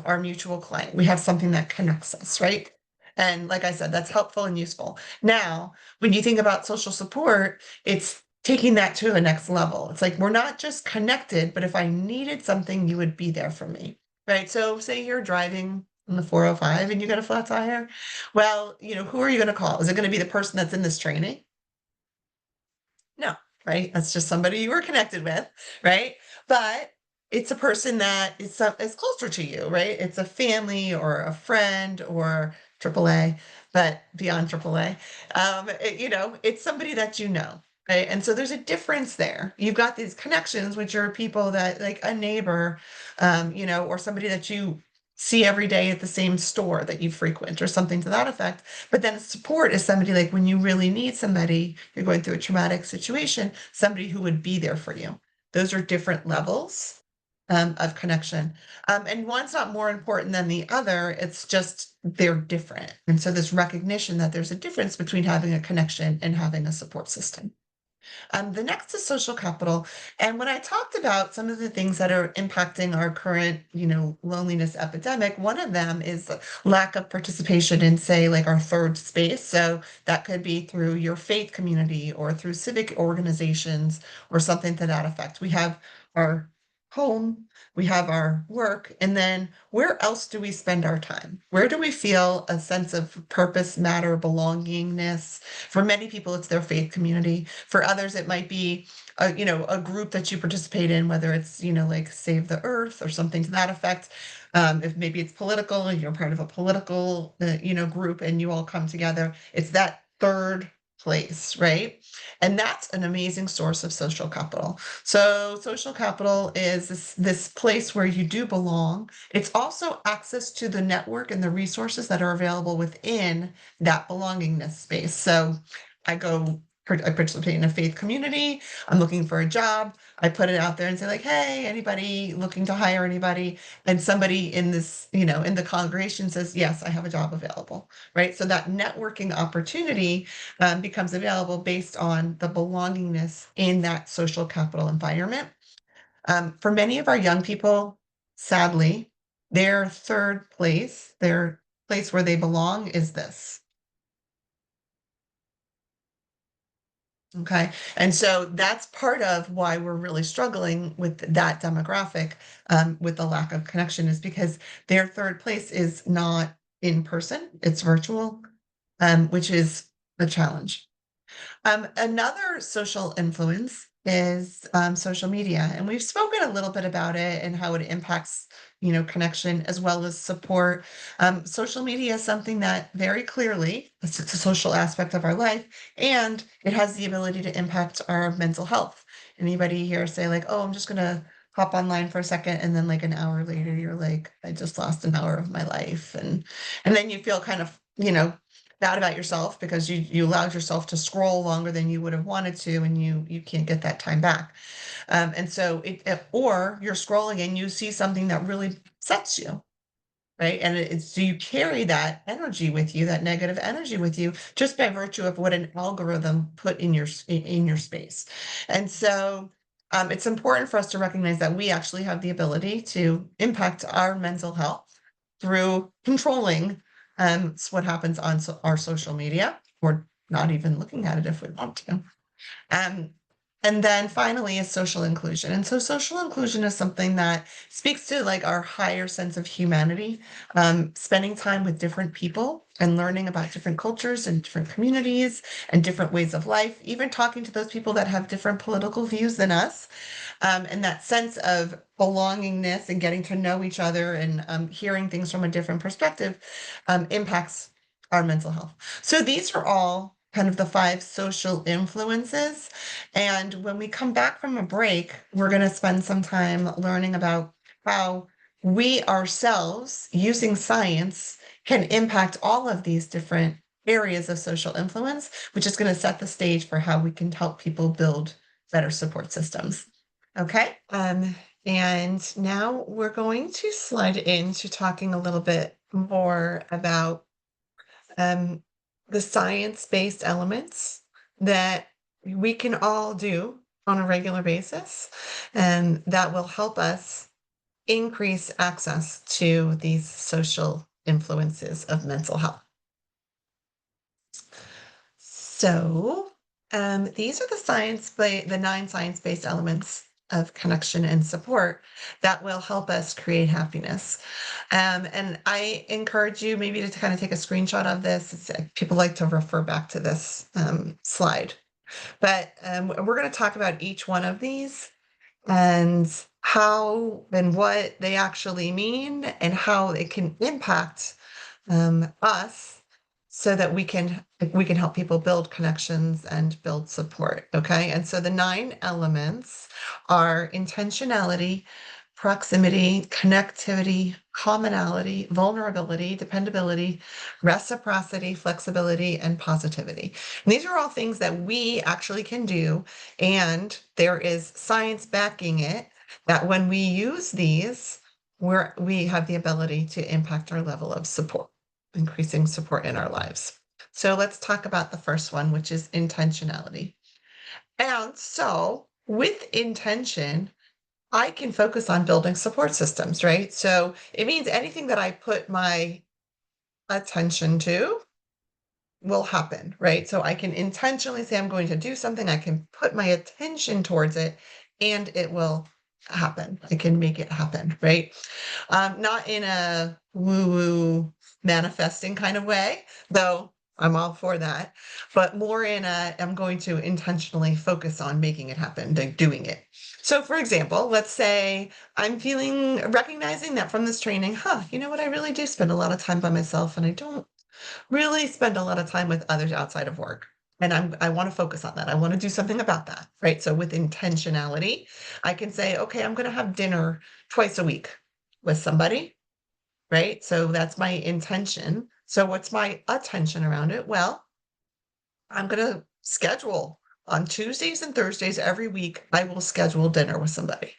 our mutual client. We have something that connects us, right? And like I said, that's helpful and useful. Now, when you think about social support, it's taking that to the next level. It's like we're not just connected, but if I needed something, you would be there for me. Right. So say you're driving on the 405 and you got a flat tire. Well, who are you going to call? Is it going to be the person that's in this training? No, right? That's just somebody you were connected with, right? But it's a person that is closer to you, right? It's a family or a friend or AAA, but beyond AAA. It's somebody that you know, right? And so there's a difference there. You've got these connections, which are people that like a neighbor, or somebody that you see every day at the same store that you frequent or something to that effect. But then support is somebody like when you really need somebody, you're going through a traumatic situation, somebody who would be there for you. Those are different levels of connection. And one's not more important than the other. It's just they're different. And so this recognition that there's a difference between having a connection and having a support system. The next is social capital. And when I talked about some of the things that are impacting our current, loneliness epidemic, one of them is lack of participation in, say, like our third space. So that could be through your faith community or through civic organizations or something to that effect. We have our home, we have our work, and then where else do we spend our time? Where do we feel a sense of purpose, matter, belongingness? For many people, it's their faith community. For others, it might be a group that you participate in, whether it's, like Save the Earth or something to that effect. If maybe it's political and you're part of a political, group and you all come together, it's that third place, right? And that's an amazing source of social capital. So social capital is this place where you do belong. It's also access to the network and the resources that are available within that belongingness space. So I participate in a faith community. I'm looking for a job. I put it out there and say like, hey, anybody looking to hire anybody? And somebody in this, in the congregation says, yes, I have a job available, right? So that networking opportunity becomes available based on the belongingness in that social capital environment. For many of our young people, sadly, their third place, their place where they belong is this. Okay. And so that's part of why we're really struggling with that demographic, with the lack of connection, is because their third place is not in person, it's virtual, which is a challenge. Another social influence is social media, and we've spoken a little bit about it and how it impacts, connection as well as support. Social media is something that very clearly it's a social aspect of our life, and it has the ability to impact our mental health. Anybody here say like, "Oh, I'm just gonna hop online for a second," and then like an hour later, you're like, "I just lost an hour of my life," and then you feel kind of, bad about yourself because you allowed yourself to scroll longer than you would have wanted to, and you can't get that time back. And so or you're scrolling and you see something that really upsets you, right? And so you carry that energy with you, that negative energy with you, just by virtue of what an algorithm put in your space. And so it's important for us to recognize that we actually have the ability to impact our mental health through controlling what happens on our social media, or not even looking at it if we want to. Um, and then finally is social inclusion. And so social inclusion is something that speaks to like our higher sense of humanity, spending time with different people and learning about different cultures and different communities and different ways of life, even talking to those people that have different political views than us. And that sense of belongingness and getting to know each other and hearing things from a different perspective impacts our mental health. So these are all kind of the 5 social influences. And when we come back from a break, we're going to spend some time learning about how we ourselves, using science, can impact all of these different areas of social influence, which is going to set the stage for how we can help people build better support systems. Okay. And now we're going to slide into talking a little bit more about the science-based elements that we can all do on a regular basis, and that will help us increase access to these social influences of mental health. So these are the 9 science-based elements of connection and support that will help us create happiness. And I encourage you maybe to kind of take a screenshot of this. People like to refer back to this slide. But we're going to talk about each one of these and how and what they actually mean and how it can impact us so that we can help people build connections and build support. Okay. And so the 9 elements are intentionality, proximity, connectivity, commonality, vulnerability, dependability, reciprocity, flexibility, and positivity. And these are all things that we actually can do. And there is science backing it, that when we use these, we have the ability to impact our level of support, increasing support in our lives. So let's talk about the first one, which is intentionality. And so with intention, I can focus on building support systems, right? So it means anything that I put my attention to will happen, right? So I can intentionally say I'm going to do something, I can put my attention towards it, and it will happen. I can make it happen, right? Not in a woo-woo manifesting kind of way, though I'm all for that, but more in I'm going to intentionally focus on making it happen, like doing it. So for example, let's say I'm recognizing that from this training, you know what, I really do spend a lot of time by myself and I don't really spend a lot of time with others outside of work. And I want to focus on that. I want to do something about that, right? So with intentionality, I can say, okay, I'm going to have dinner twice a week with somebody, right? So that's my intention. So what's my attention around it? Well, I'm going to schedule on Tuesdays and Thursdays every week, I will schedule dinner with somebody,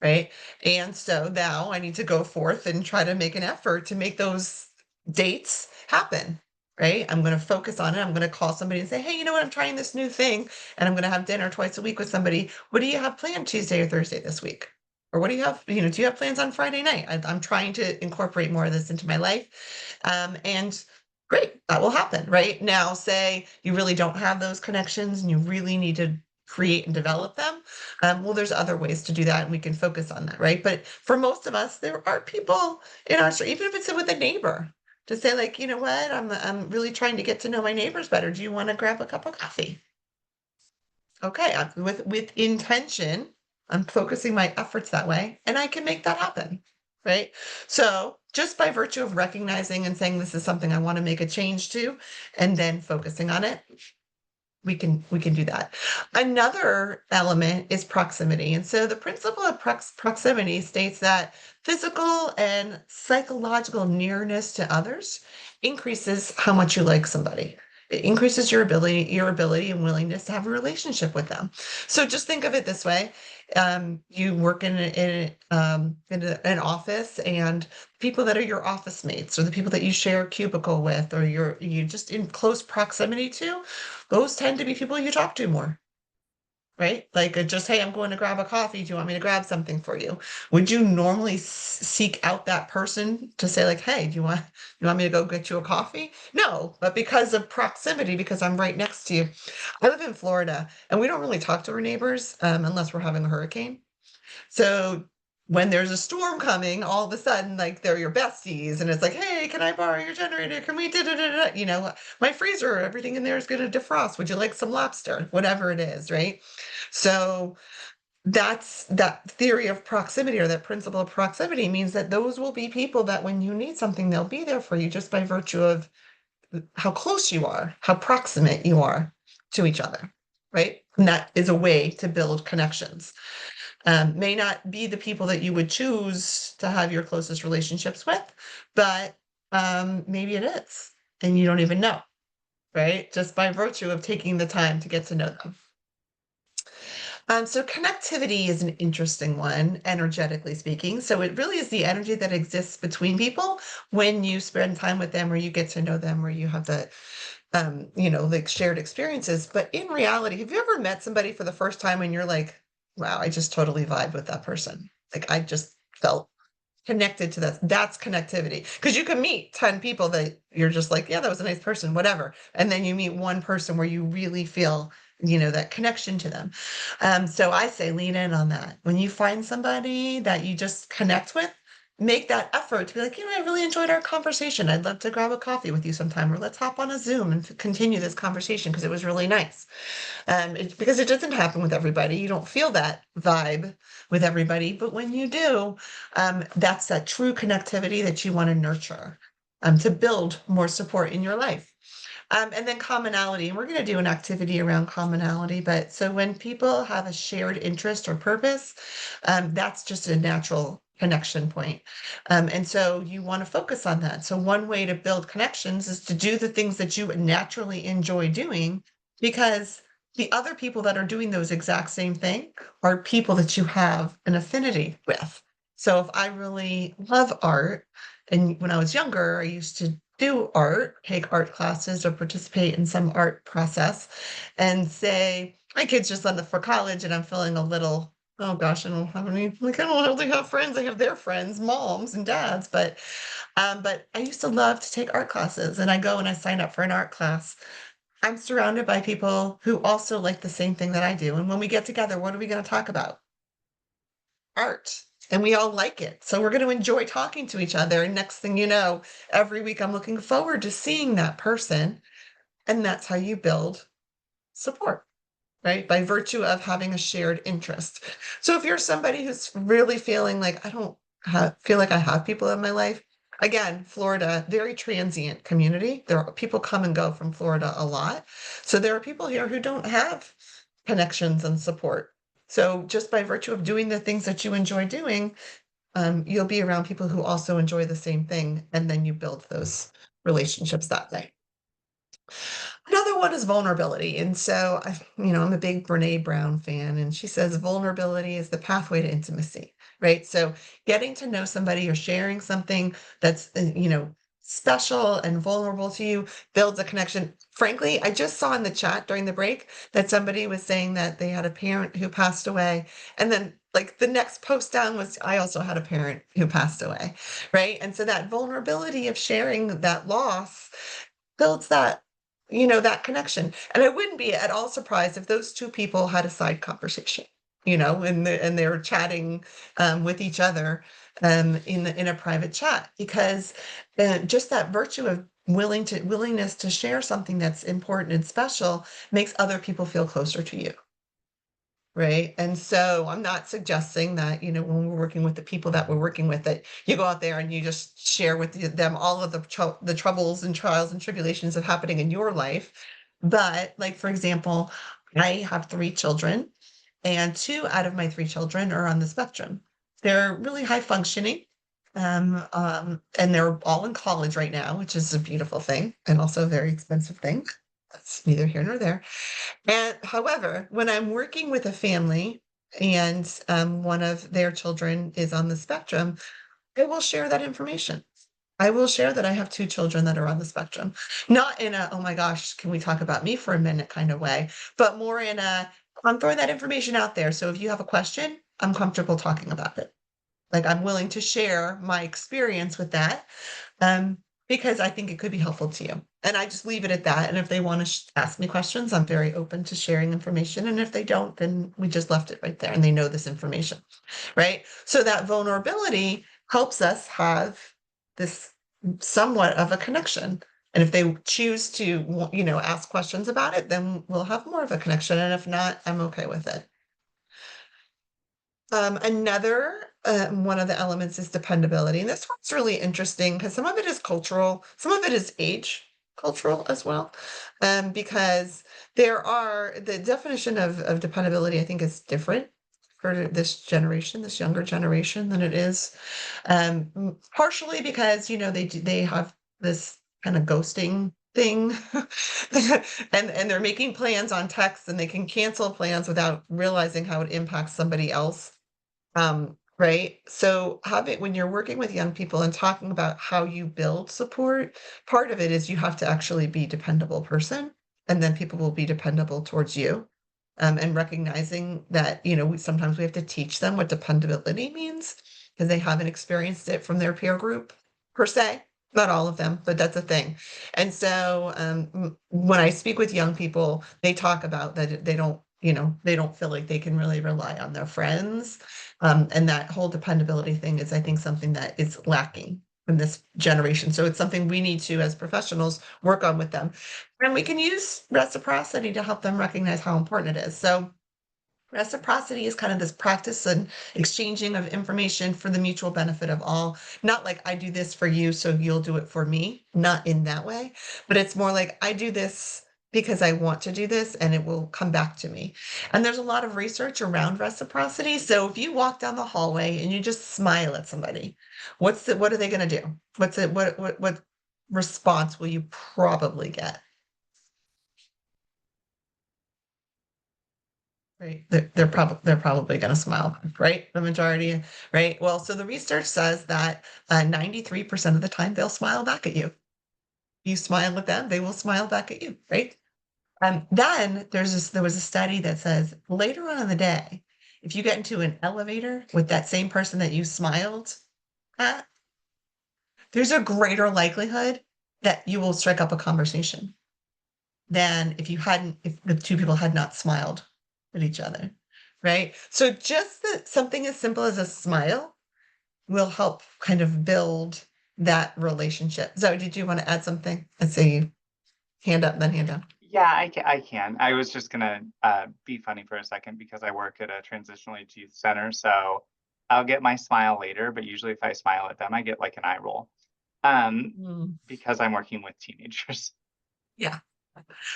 right? And so now I need to go forth and try to make an effort to make those dates happen. right? I'm going to focus on it. I'm going to call somebody and say, hey, you know what? I'm trying this new thing and I'm going to have dinner twice a week with somebody. What do you have planned Tuesday or Thursday this week? Or what do you have, do you have plans on Friday night? I'm trying to incorporate more of this into my life. And great, that will happen, right? Now, say you really don't have those connections and you really need to create and develop them. Well, there's other ways to do that and we can focus on that, right? But for most of us, there are people in our street, even if it's with a neighbor, to say like, you know what, I'm really trying to get to know my neighbors better. Do you want to grab a cup of coffee? Okay, with intention, I'm focusing my efforts that way, and I can make that happen, right? So just by virtue of recognizing and saying this is something I want to make a change to, and then focusing on it, we can do that. Another element is proximity. And so the principle of proximity states that physical and psychological nearness to others increases how much you like somebody. It increases your ability and willingness to have a relationship with them. So just think of it this way. You work in an office, and people that are your office mates or the people that you share a cubicle with or you just in close proximity to, those tend to be people you talk to more, right? Like just, hey, I'm going to grab a coffee. Do you want me to grab something for you? Would you normally seek out that person to say like, hey, do you want me to go get you a coffee? No, but because of proximity, because I'm right next to you. I live in Florida and we don't really talk to our neighbors unless we're having a hurricane. So when there's a storm coming, all of a sudden, like they're your besties, and it's like, hey, can I borrow your generator? Can we da da da da? My freezer, everything in there is going to defrost. Would you like some lobster? Whatever it is, right? So that's that theory of proximity, or that principle of proximity, means that those will be people that when you need something, they'll be there for you just by virtue of how close you are, how proximate you are to each other, right? And that is a way to build connections. May not be the people that you would choose to have your closest relationships with, but maybe it is, and you don't even know, right? Just by virtue of taking the time to get to know them. So connectivity is an interesting one, energetically speaking. So it really is the energy that exists between people when you spend time with them, or you get to know them, or you have the like shared experiences. But in reality, have you ever met somebody for the first time and you're like, wow, I just totally vibe with that person. Like I just felt connected to that. That's connectivity. Because you can meet 10 people that you're just like, yeah, that was a nice person, whatever. And then you meet one person where you really feel, that connection to them. So I say lean in on that. When you find somebody that you just connect with, make that effort to be like, I really enjoyed our conversation. I'd love to grab a coffee with you sometime, or let's hop on a Zoom and continue this conversation because it was really nice. Because it doesn't happen with everybody. You don't feel that vibe with everybody, but when you do, that's that true connectivity that you want to nurture to build more support in your life. And then commonality, and we're going to do an activity around commonality. But so when people have a shared interest or purpose, that's just a natural connection point. And so you want to focus on that. So one way to build connections is to do the things that you naturally enjoy doing, because the other people that are doing those exact same thing are people that you have an affinity with. So if I really love art, and when I was younger, I used to do art, take art classes or participate in some art process, and say, my kids just left for college and I'm feeling a little, oh gosh, I don't have any, like, I don't really have friends. I have their friends, moms and dads, but I used to love to take art classes, and I go and I sign up for an art class. I'm surrounded by people who also like the same thing that I do. And when we get together, what are we going to talk about? Art. And we all like it. So we're going to enjoy talking to each other. And next thing you know, every week I'm looking forward to seeing that person. And that's how you build support, right? By virtue of having a shared interest. So if you're somebody who's really feeling like, I don't feel like I have people in my life, again, Florida, very transient community. There are people come and go from Florida a lot. So there are people here who don't have connections and support. So just by virtue of doing the things that you enjoy doing, you'll be around people who also enjoy the same thing, and then you build those relationships that way. Another one is vulnerability. And so, I'm a big Brene Brown fan, and she says vulnerability is the pathway to intimacy, right? So getting to know somebody or sharing something that's, special and vulnerable to you builds a connection. Frankly, I just saw in the chat during the break that somebody was saying that they had a parent who passed away. And then like the next post down was, I also had a parent who passed away. Right. And so that vulnerability of sharing that loss builds that, that connection. And I wouldn't be at all surprised if those two people had a side conversation, and they were chatting with each other in a private chat, because just that virtue of willingness to share something that's important and special makes other people feel closer to you. Right. And so I'm not suggesting that, when we're working with the people that we're working with, that you go out there and you just share with them all of the troubles and trials and tribulations of happening in your life. But like, for example, I have 3 children, and 2 out of my 3 children are on the spectrum. They're really high functioning. And they're all in college right now, which is a beautiful thing and also a very expensive thing. That's neither here nor there. And however, when I'm working with a family and one of their children is on the spectrum, I will share that information. I will share that I have 2 children that are on the spectrum, not in a, oh my gosh, can we talk about me for a minute kind of way, but more in a, I'm throwing that information out there. So if you have a question, I'm comfortable talking about it. Like I'm willing to share my experience with that. Because I think it could be helpful to you. And I just leave it at that. And if they want to ask me questions, I'm very open to sharing information. And if they don't, then we just left it right there and they know this information, right? So that vulnerability helps us have this somewhat of a connection. And if they choose to, ask questions about it, then we'll have more of a connection. And if not, I'm okay with it. Another one of the elements is dependability. And this one's really interesting because some of it is cultural, some of it is age cultural as well. Because the definition of dependability, I think, is different for this generation, this younger generation, than it is. Partially because, they have this kind of ghosting thing and they're making plans on text, and they can cancel plans without realizing how it impacts somebody else. Right. So when you're working with young people and talking about how you build support, part of it is you have to actually be a dependable person, and then people will be dependable towards you. And recognizing that, sometimes we have to teach them what dependability means because they haven't experienced it from their peer group per se. Not all of them, but that's a thing. And so when I speak with young people, they talk about that they don't feel like they can really rely on their friends. And that whole dependability thing is, I think, something that is lacking in this generation. So it's something we need to, as professionals, work on with them. And we can use reciprocity to help them recognize how important it is. So reciprocity is kind of this practice and exchanging of information for the mutual benefit of all. Not like I do this for you, so you'll do it for me. Not in that way, but it's more like I do this because I want to do this and it will come back to me. And there's a lot of research around reciprocity. So if you walk down the hallway and you just smile at somebody, what are they going to do? What response will you probably get? Right. They're probably going to smile, right? The majority, right? Well, so the research says that 93% of the time they'll smile back at you. You smile at them, they will smile back at you, right? Then there was a study that says later on in the day, if you get into an elevator with that same person that you smiled at, there's a greater likelihood that you will strike up a conversation than if the 2 people had not smiled at each other, right? So just something as simple as a smile will help kind of build that relationship. Zoe, did you want to add something? I see hand up, then hand down. Yeah, I can. I was just gonna be funny for a second because I work at a transitional age youth center, so I'll get my smile later, but usually if I smile at them, I get like an eye roll. Because I'm working with teenagers. Yeah.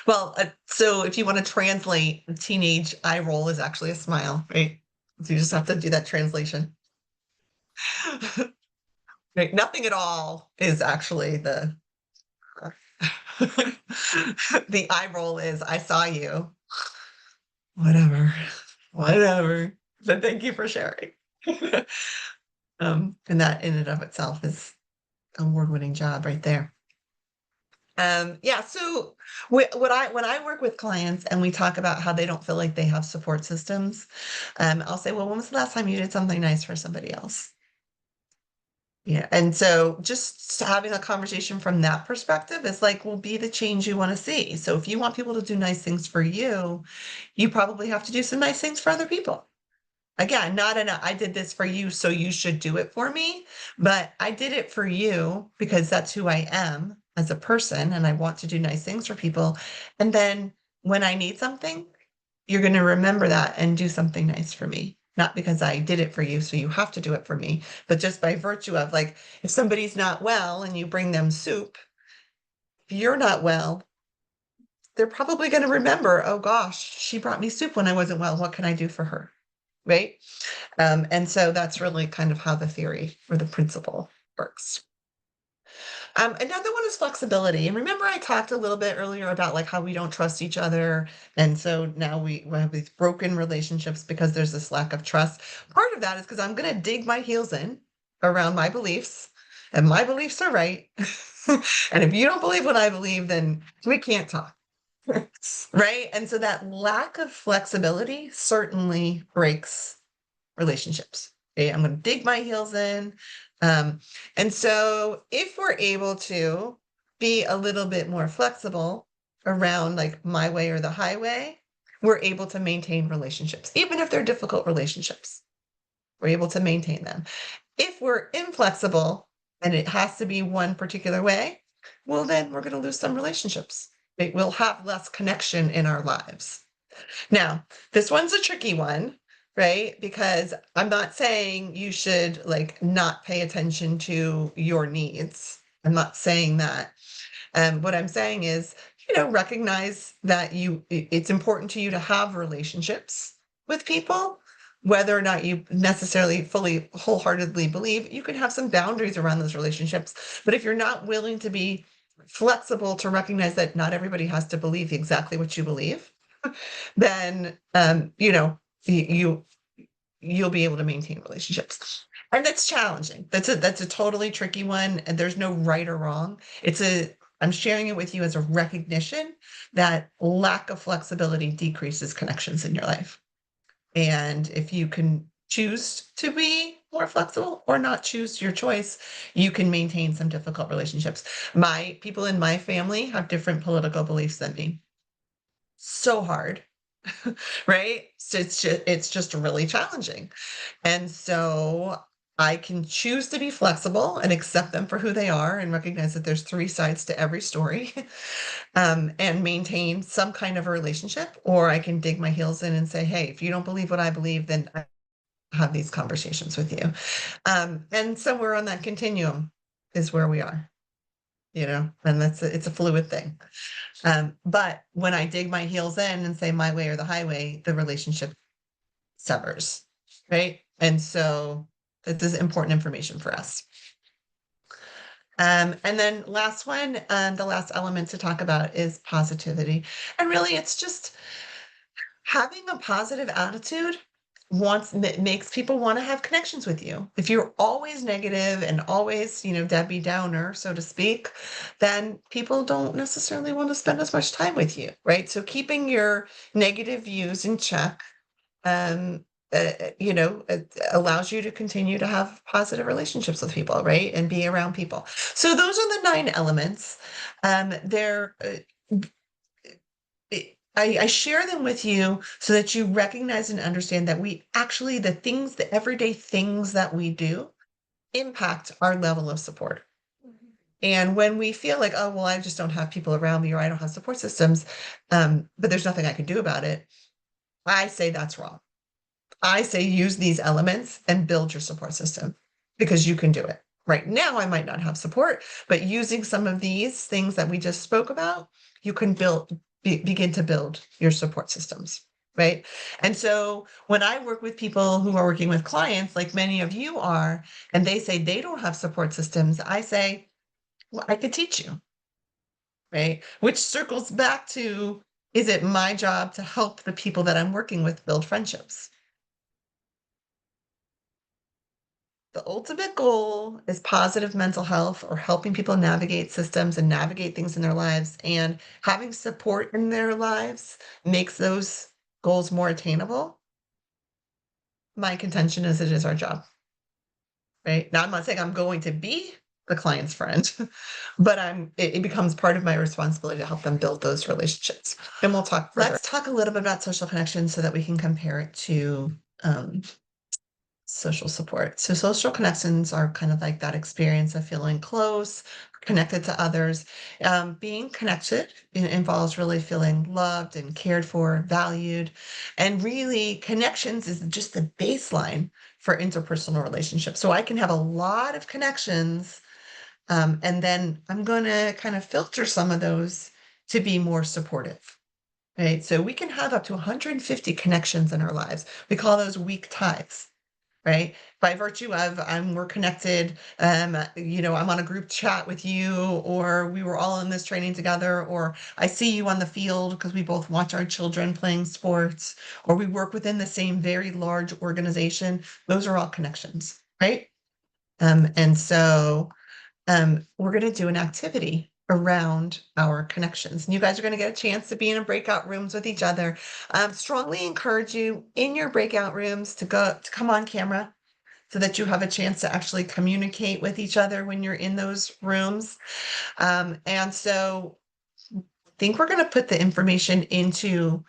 Well, so if you want to translate, teenage eye roll is actually a smile, right? So you just have to do that translation. Right? Nothing at all is actually the eye roll is I saw you. Whatever. But thank you for sharing. And that in and of itself is award-winning job right there. Yeah, so when I work with clients and we talk about how they don't feel like they have support systems, I'll say, well, when was the last time you did something nice for somebody else? Yeah, and so just having a conversation from that perspective is like, will be the change you want to see. So if you want people to do nice things for you, you probably have to do some nice things for other people. Again, not in a, I did this for you, so you should do it for me, but I did it for you because that's who I am as a person and I want to do nice things for people. And then when I need something, you're going to remember that and do something nice for me. Not because I did it for you, so you have to do it for me, but just by virtue of like, if somebody's not well and you bring them soup, if you're not well, they're probably going to remember, oh gosh, she brought me soup when I wasn't well. What can I do for her? Right. And so that's really kind of how the theory or the principle works. Another one is flexibility. And remember, I talked a little bit earlier about like how we don't trust each other. And so now we have these broken relationships because there's this lack of trust. Part of that is because I'm going to dig my heels in around my beliefs, and my beliefs are right. And if you don't believe what I believe, then we can't talk. Right. And so that lack of flexibility certainly breaks relationships. Okay, I'm going to dig my heels in. And so if we're able to be a little bit more flexible around like my way or the highway, we're able to maintain relationships, even if they're difficult relationships. We're able to maintain them. If we're inflexible and it has to be one particular way, well, then we're going to lose some relationships. We'll have less connection in our lives. Now, this one's a tricky one, right? Because I'm not saying you should like not pay attention to your needs. I'm not saying that. What I'm saying is, recognize that it's important to you to have relationships with people, whether or not you necessarily fully wholeheartedly believe. You can have some boundaries around those relationships, but if you're not willing to be flexible to recognize that not everybody has to believe exactly what you believe, then you'll be able to maintain relationships. And that's challenging. That's a totally tricky one. And there's no right or wrong. I'm sharing it with you as a recognition that lack of flexibility decreases connections in your life. And if you can choose to be more flexible or not choose your choice, you can maintain some difficult relationships. My people in my family have different political beliefs than me. So hard. Right? So it's just really challenging. And so I can choose to be flexible and accept them for who they are and recognize that there's three sides to every story, and maintain some kind of a relationship. Or I can dig my heels in and say, hey, if you don't believe what I believe, then I have these conversations with you. And somewhere on that continuum is where we are, and it's a fluid thing. But when I dig my heels in and say my way or the highway, the relationship severs, right? And so this is important information for us. And then last one, the last element to talk about is positivity. And really, it's just having a positive attitude makes people want to have connections with you. If you're always negative and always, Debbie Downer, so to speak, then people don't necessarily want to spend as much time with you, right? So keeping your negative views in check, it allows you to continue to have positive relationships with people, right? And be around people. So those are the 9 elements. I share them with you so that you recognize and understand that the everyday things that we do impact our level of support. And when we feel like, oh, well, I just don't have people around me or I don't have support systems, but there's nothing I can do about it, I say that's wrong. I say use these elements and build your support system because you can do it. Right now, I might not have support, but using some of these things that we just spoke about, you can begin to build your support systems, right? And so when I work with people who are working with clients, like many of you are, and they say they don't have support systems, I say, well, I could teach you, right? Which circles back to, is it my job to help the people that I'm working with build friendships? The ultimate goal is positive mental health or helping people navigate systems and navigate things in their lives. And having support in their lives makes those goals more attainable. My contention is it is our job. Right now, I'm not saying I'm going to be the client's friend, but it becomes part of my responsibility to help them build those relationships. And we'll talk further. Let's talk a little bit about social connections so that we can compare it to social support. So social connections are kind of like that experience of feeling close, connected to others. Being connected involves really feeling loved and cared for, valued, and really connections is just the baseline for interpersonal relationships. So I can have a lot of connections, and then I'm going to kind of filter some of those to be more supportive. Right. So we can have up to 150 connections in our lives. We call those weak ties. Right. By virtue of we're connected, I'm on a group chat with you, or we were all in this training together, or I see you on the field because we both watch our children playing sports, or we work within the same very large organization. Those are all connections, right? And so we're going to do an activity around our connections. And you guys are going to get a chance to be in breakout rooms with each other. Strongly encourage you in your breakout rooms to come on camera so that you have a chance to actually communicate with each other when you're in those rooms. And so I think we're going to put the information into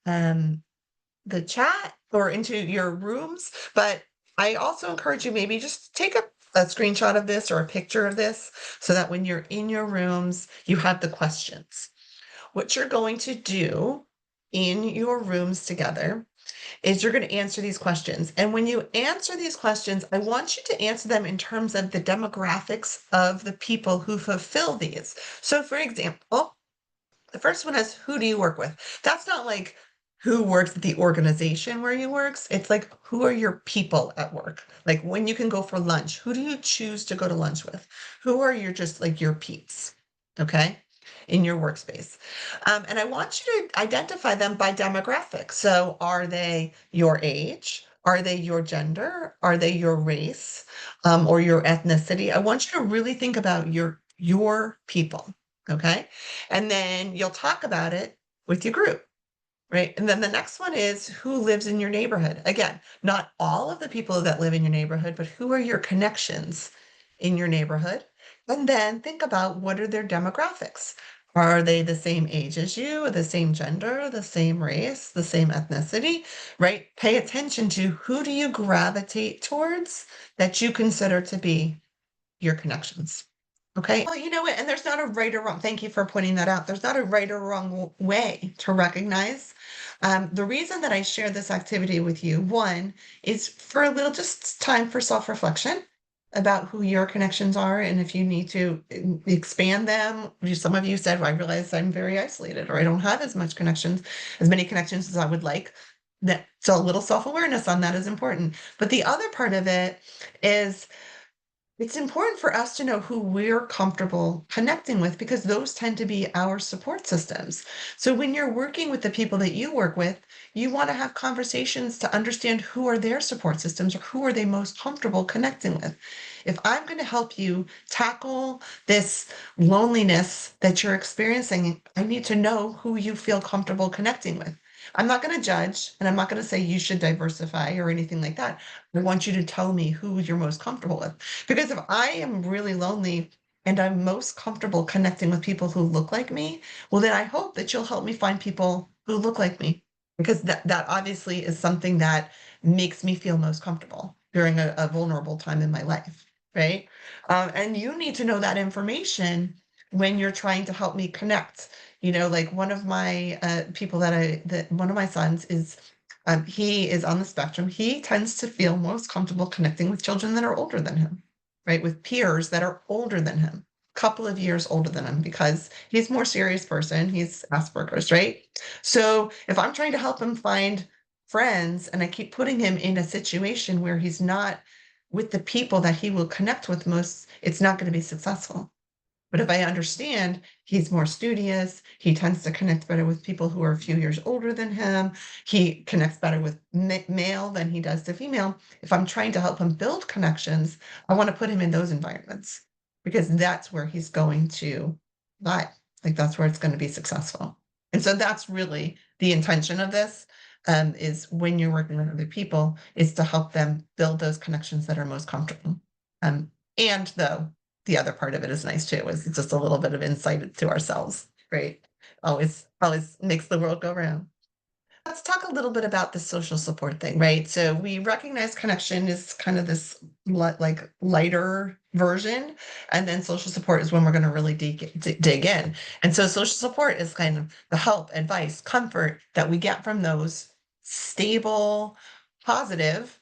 the chat or into your rooms, but I also encourage you maybe just take a screenshot of this or a picture of this so that when you're in your rooms, you have the questions. What you're going to do in your rooms together is you're going to answer these questions. And when you answer these questions, I want you to answer them in terms of the demographics of the people who fulfill these. So for example, the first one is, who do you work with? That's not like who works at the organization where you works. It's like, who are your people at work? Like when you can go for lunch, who do you choose to go to lunch with? Who are your just like your peeps? Okay. In your workspace. And I want you to identify them by demographics. So are they your age? Are they your gender? Are they your race or your ethnicity? I want you to really think about your people. Okay. And then you'll talk about it with your group. Right. And then the next one is, who lives in your neighborhood? Again, not all of the people that live in your neighborhood, but who are your connections in your neighborhood? And then think about, what are their demographics? Are they the same age as you, the same gender, the same race, the same ethnicity? Right. Pay attention to, who do you gravitate towards that you consider to be your connections? Okay. Well, you know what? And there's not a right or wrong. Thank you for pointing that out. There's not a right or wrong way to recognize. The reason that I share this activity with you, one, is for a little just time for self-reflection about who your connections are, and if you need to expand them. Some of you said, well, I realize I'm very isolated, or I don't have as many connections as I would like. So a little self-awareness on that is important. But the other part of it is, it's important for us to know who we're comfortable connecting with, because those tend to be our support systems. So when you're working with the people that you work with, you want to have conversations to understand who are their support systems, or who are they most comfortable connecting with. If I'm going to help you tackle this loneliness that you're experiencing, I need to know who you feel comfortable connecting with. I'm not going to judge, and I'm not going to say you should diversify or anything like that. I want you to tell me who you're most comfortable with. Because if I am really lonely and I'm most comfortable connecting with people who look like me, well, then I hope that you'll help me find people who look like me. Because that obviously is something that makes me feel most comfortable during a vulnerable time in my life. Right. And you need to know that information when you're trying to help me connect. Like one of my people that one of my sons is, he is on the spectrum. He tends to feel most comfortable connecting with children that are older than him, right? With peers that are older than him, couple of years older than him, because he's a more serious person. He's Asperger's, right? So if I'm trying to help him find friends and I keep putting him in a situation where he's not with the people that he will connect with most, it's not going to be successful. But if I understand he's more studious, he tends to connect better with people who are a few years older than him, he connects better with male than he does to female. If I'm trying to help him build connections, I want to put him in those environments because that's where he's going to thrive. Like that's where it's going to be successful. And so that's really the intention of this. Is when you're working with other people, is to help them build those connections that are most comfortable. And though the other part of it is nice too, is just a little bit of insight to ourselves, right? Always makes the world go round. Let's talk a little bit about the social support thing, right? So we recognize connection is kind of this like lighter version, and then social support is when we're going to really dig in. And so social support is kind of the help, advice, comfort that we get from those stable, positive,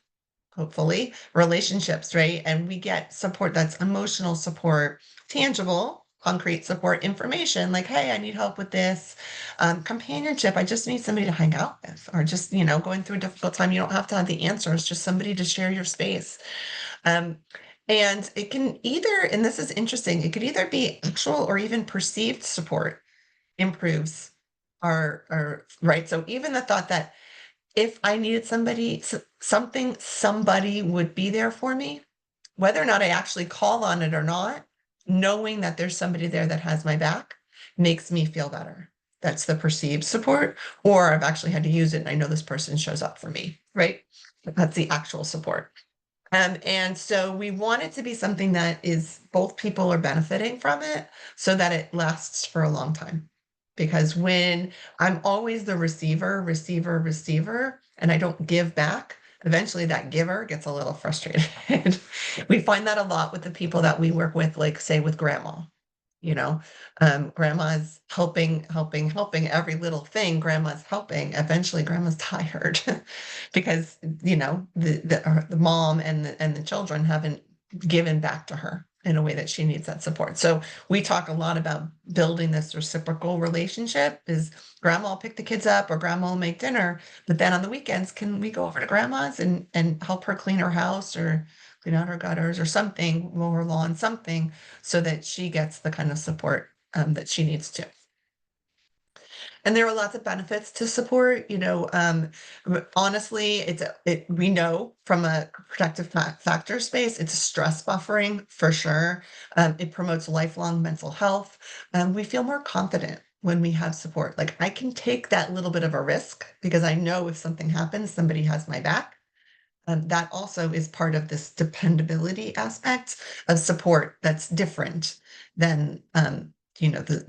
hopefully, relationships, right? And we get support that's emotional support, tangible, concrete support, information like, hey, I need help with this. Companionship, I just need somebody to hang out with, or just, going through a difficult time. You don't have to have the answers, just somebody to share your space. Um, and it can either, and this is interesting, it could either be actual or even perceived support improves our right. So even the thought that if I needed somebody would be there for me, whether or not I actually call on it or not, knowing that there's somebody there that has my back makes me feel better. That's the perceived support, or I've actually had to use it and I know this person shows up for me, right? That's the actual support. And so we want it to be something that is both people are benefiting from it so that it lasts for a long time. Because when I'm always the receiver, and I don't give back, eventually that giver gets a little frustrated. We find that a lot with the people that we work with, like say with grandma. Grandma's helping every little thing. Grandma's helping. Eventually, grandma's tired because the mom and the children haven't given back to her in a way that she needs that support. So we talk a lot about building this reciprocal relationship. Is grandma will pick the kids up or grandma will make dinner, but then on the weekends, can we go over to grandma's and help her clean her house or clean out her gutters or something, mow her lawn, something, so that she gets the kind of support that she needs to. And there are lots of benefits to support. Honestly, we know from a protective factor space, it's a stress buffering for sure. It promotes lifelong mental health. We feel more confident when we have support. Like I can take that little bit of a risk because I know if something happens, somebody has my back. That also is part of this dependability aspect of support that's different than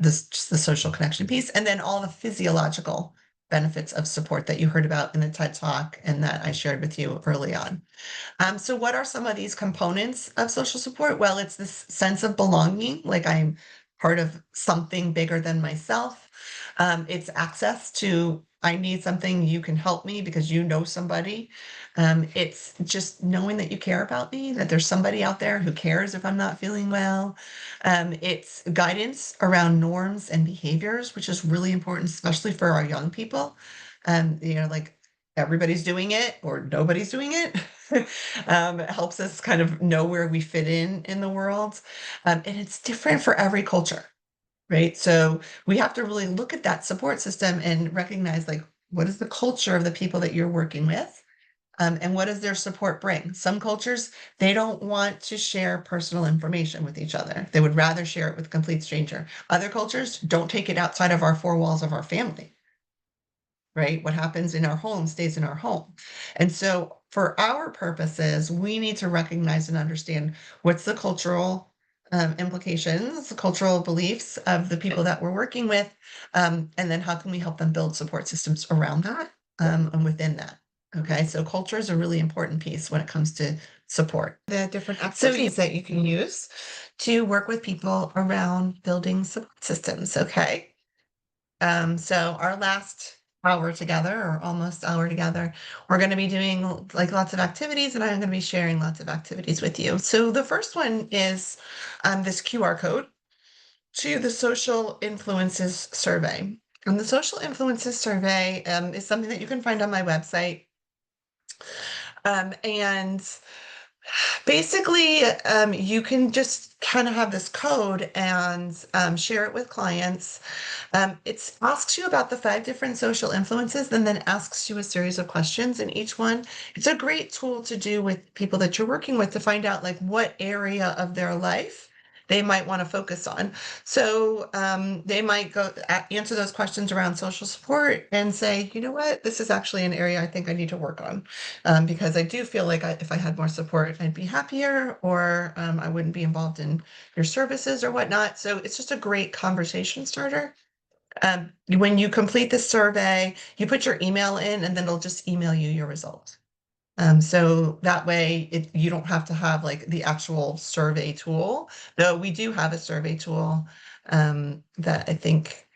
just the social connection piece, and then all the physiological benefits of support that you heard about in the TED Talk and that I shared with you early on. So what are some of these components of social support? Well, it's this sense of belonging, like I'm part of something bigger than myself. It's access to, I need something, you can help me because you know somebody. It's just knowing that you care about me, that there's somebody out there who cares if I'm not feeling well. It's guidance around norms and behaviors, which is really important, especially for our young people. Like everybody's doing it or nobody's doing it. It helps us kind of know where we fit in the world. And it's different for every culture, right? So we have to really look at that support system and recognize like, what is the culture of the people that you're working with? And what does their support bring? Some cultures, they don't want to share personal information with each other. They would rather share it with a complete stranger. Other cultures don't take it outside of our four walls of our family, right? What happens in our home stays in our home. And so for our purposes, we need to recognize and understand what's the cultural implications, the cultural beliefs of the people that we're working with, and then how can we help them build support systems around that and within that. Okay, so culture is a really important piece when it comes to support. The different activities that you can use to work with people around building support systems. Okay. So our last hour together, or almost hour together, we're going to be doing like lots of activities, and I'm going to be sharing lots of activities with you. So the first one is this QR code to the Social Influences Survey. And the Social Influences Survey is something that you can find on my website. And Basically, you can just kind of have this code and share it with clients. It asks you about the 5 different social influences and then asks you a series of questions in each one. It's a great tool to do with people that you're working with to find out like what area of their life they might want to focus on. So they might go answer those questions around social support and say, you know what, this is actually an area I think I need to work on because I do feel like if I had more support, I'd be happier or I wouldn't be involved in your services or whatnot. So it's just a great conversation starter. When you complete the survey, you put your email in and then it'll just email you your results. So that way you don't have to have like the actual survey tool, though we do have a survey tool that I think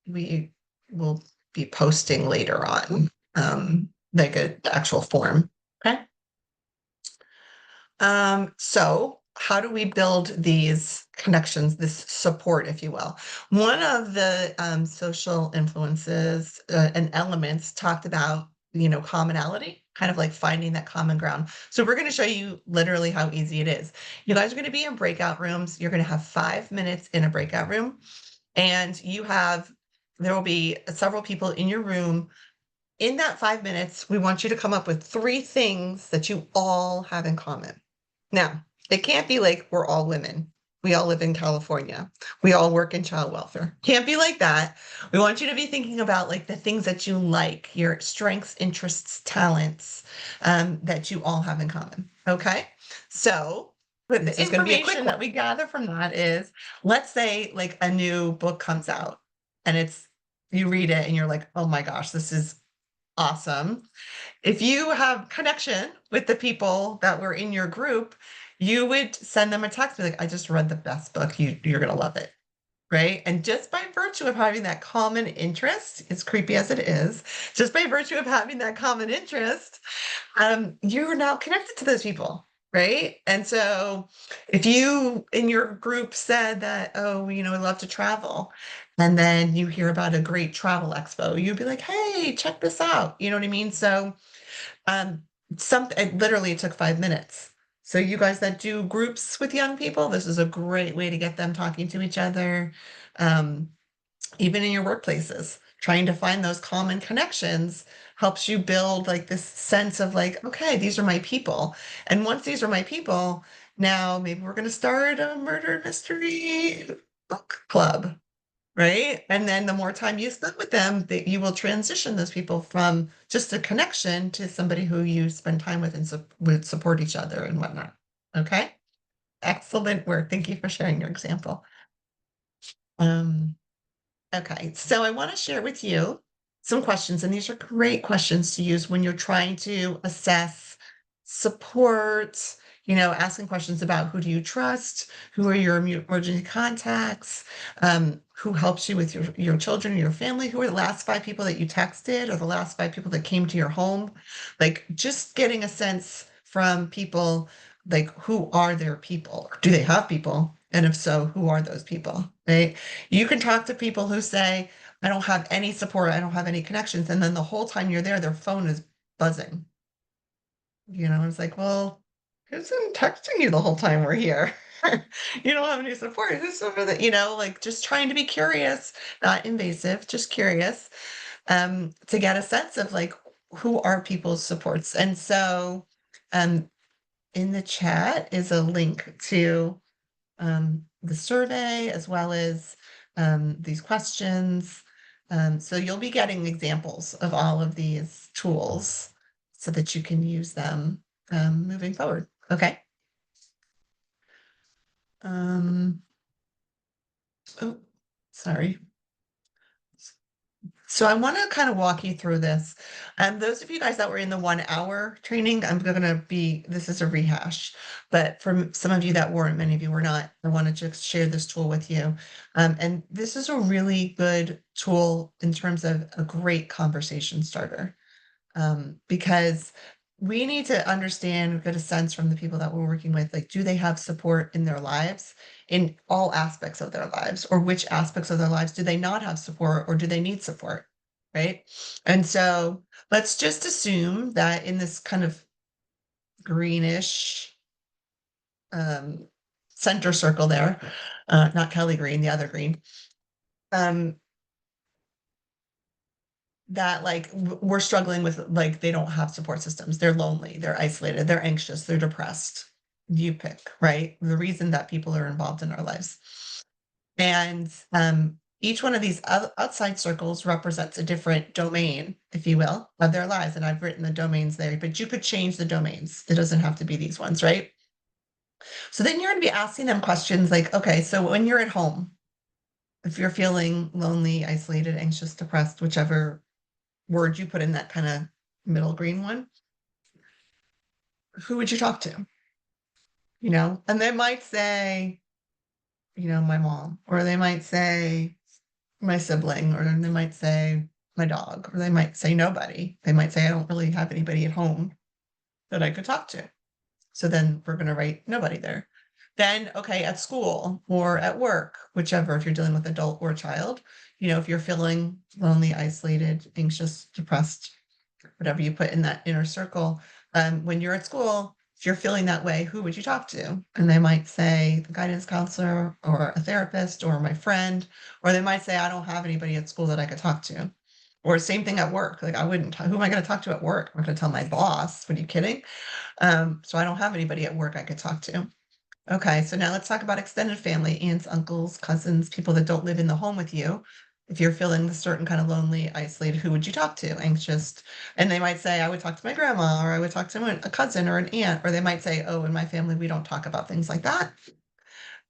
we will be posting later on, like an actual form. Okay. So how do we build these connections, this support, if you will? One of the social influences and elements talked about, commonality, kind of like finding that common ground. So we're going to show you literally how easy it is. You guys are going to be in breakout rooms. You're going to have 5 minutes in a breakout room, and there will be several people in your room. In that 5 minutes, we want you to come up with 3 things that you all have in common. Now, it can't be like we're all women. We all live in California. We all work in child welfare. Can't be like that. We want you to be thinking about like the things that you like, your strengths, interests, talents that you all have in common. Okay. So, but the information that we gather from that is, let's say like a new book comes out and you read it and you're like, oh my gosh, this is awesome. If you have connection with the people that were in your group, you would send them a text, be like, I just read the best book. You're going to love it. Right. And just by virtue of having that common interest, as creepy as it is, just by virtue of having that common interest, you're now connected to those people. Right. And so if you in your group said that, oh, I love to travel, and then you hear about a great travel expo, you'd be like, hey, check this out. You know what I mean? So um, it literally took 5 minutes. So you guys that do groups with young people, this is a great way to get them talking to each other. Um, Even in your workplaces, trying to find those common connections helps you build like this sense of like, okay, these are my people. And once these are my people, now maybe we're going to start a murder mystery book club. Right. And then the more time you spend with them, that you will transition those people from just a connection to somebody who you spend time with and would support each other and whatnot. Okay. Excellent work. Thank you for sharing your example. Okay, so I want to share with you some questions, and these are great questions to use when you're trying to assess support, asking questions about who do you trust, who are your emergency contacts, who helps you with your children, your family, who are the last 5 people that you texted or the last 5 people that came to your home. Like just getting a sense from people, like who are their people? Do they have people? And if so, who are those people, right? You can talk to people who say, I don't have any support, I don't have any connections. And then the whole time you're there, their phone is buzzing. It's like, well, who's been texting you the whole time we're here? You don't have any support. Who's over the, like just trying to be curious, not invasive, just curious, to get a sense of like who are people's supports. And so in the chat is a link to the survey as well as these questions. So you'll be getting examples of all of these tools so that you can use them moving forward. Okay. Oh, sorry. So I want to kind of walk you through this. Those of you guys that were in the 1-hour training, this is a rehash, but for some of you that weren't, many of you were not, I wanted to share this tool with you. And this is a really good tool in terms of a great conversation starter, because we need to understand, get a sense from the people that we're working with, like, do they have support in their lives, in all aspects of their lives, or which aspects of their lives do they not have support, or do they need support, right? And so let's just assume that in this kind of greenish center circle there, not Kelly Green, the other Green, that like we're struggling with, like they don't have support systems, they're lonely, they're isolated, they're anxious, they're depressed. You pick, right? The reason that people are involved in our lives. And each one of these outside circles represents a different domain, if you will, of their lives. And I've written the domains there, but you could change the domains. It doesn't have to be these ones, right? So then you're going to be asking them questions like, okay, so when you're at home, if you're feeling lonely, isolated, anxious, depressed, whichever word you put in that kind of middle green one, who would you talk to? You know, and they might say, you know, my mom, or they might say my sibling, or they might say my dog, or they might say nobody. They might say, I don't really have anybody at home that I could talk to. So then we're going to write nobody there. Then, okay, at school or at work, whichever, if you're dealing with adult or child, you know, if you're feeling lonely, isolated, anxious, depressed, whatever you put in that inner circle, when you're at school, if you're feeling that way, who would you talk to? And they might say the guidance counselor or a therapist or my friend, or they might say, I don't have anybody at school that I could talk to. Or same thing at work. Like I wouldn't, who am I going to talk to at work? I'm going to tell my boss. What are you kidding? So I don't have anybody at work I could talk to. Okay, so now let's talk about extended family, aunts, uncles, cousins, people that don't live in the home with you. If you're feeling a certain kind of lonely, isolated, who would you talk to? Anxious. And they might say, I would talk to my grandma, or I would talk to a cousin or an aunt, or they might say, oh, in my family, we don't talk about things like that.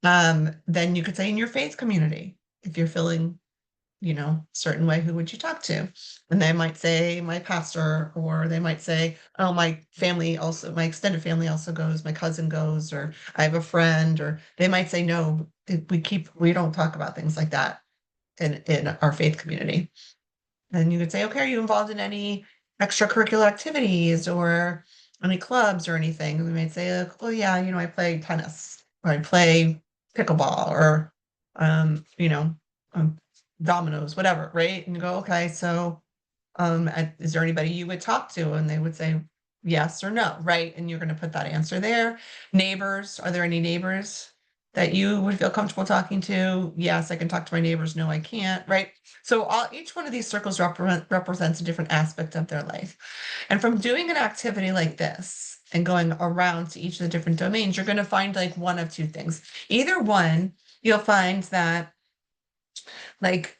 Then you could say in your faith community, if you're feeling, you know, certain way, who would you talk to? And they might say my pastor, or they might say, oh, my family also, my extended family also goes, my cousin goes, or I have a friend, or they might say, no, we don't talk about things like that in our faith community. And you could say, okay, are you involved in any extracurricular activities or any clubs or anything? And we might say, oh yeah, you know, I play tennis, or I play pickleball, or you know, um, dominoes, whatever, right? And you go, okay, so is there anybody you would talk to? And they would say yes or no, right? And you're going to put that answer there. Neighbors, are there any neighbors that you would feel comfortable talking to? Yes, I can talk to my neighbors. No, I can't, right? So each one of these circles represents a different aspect of their life. And from doing an activity like this and going around to each of the different domains, you're going to find like one of two things. Either one, you'll find that like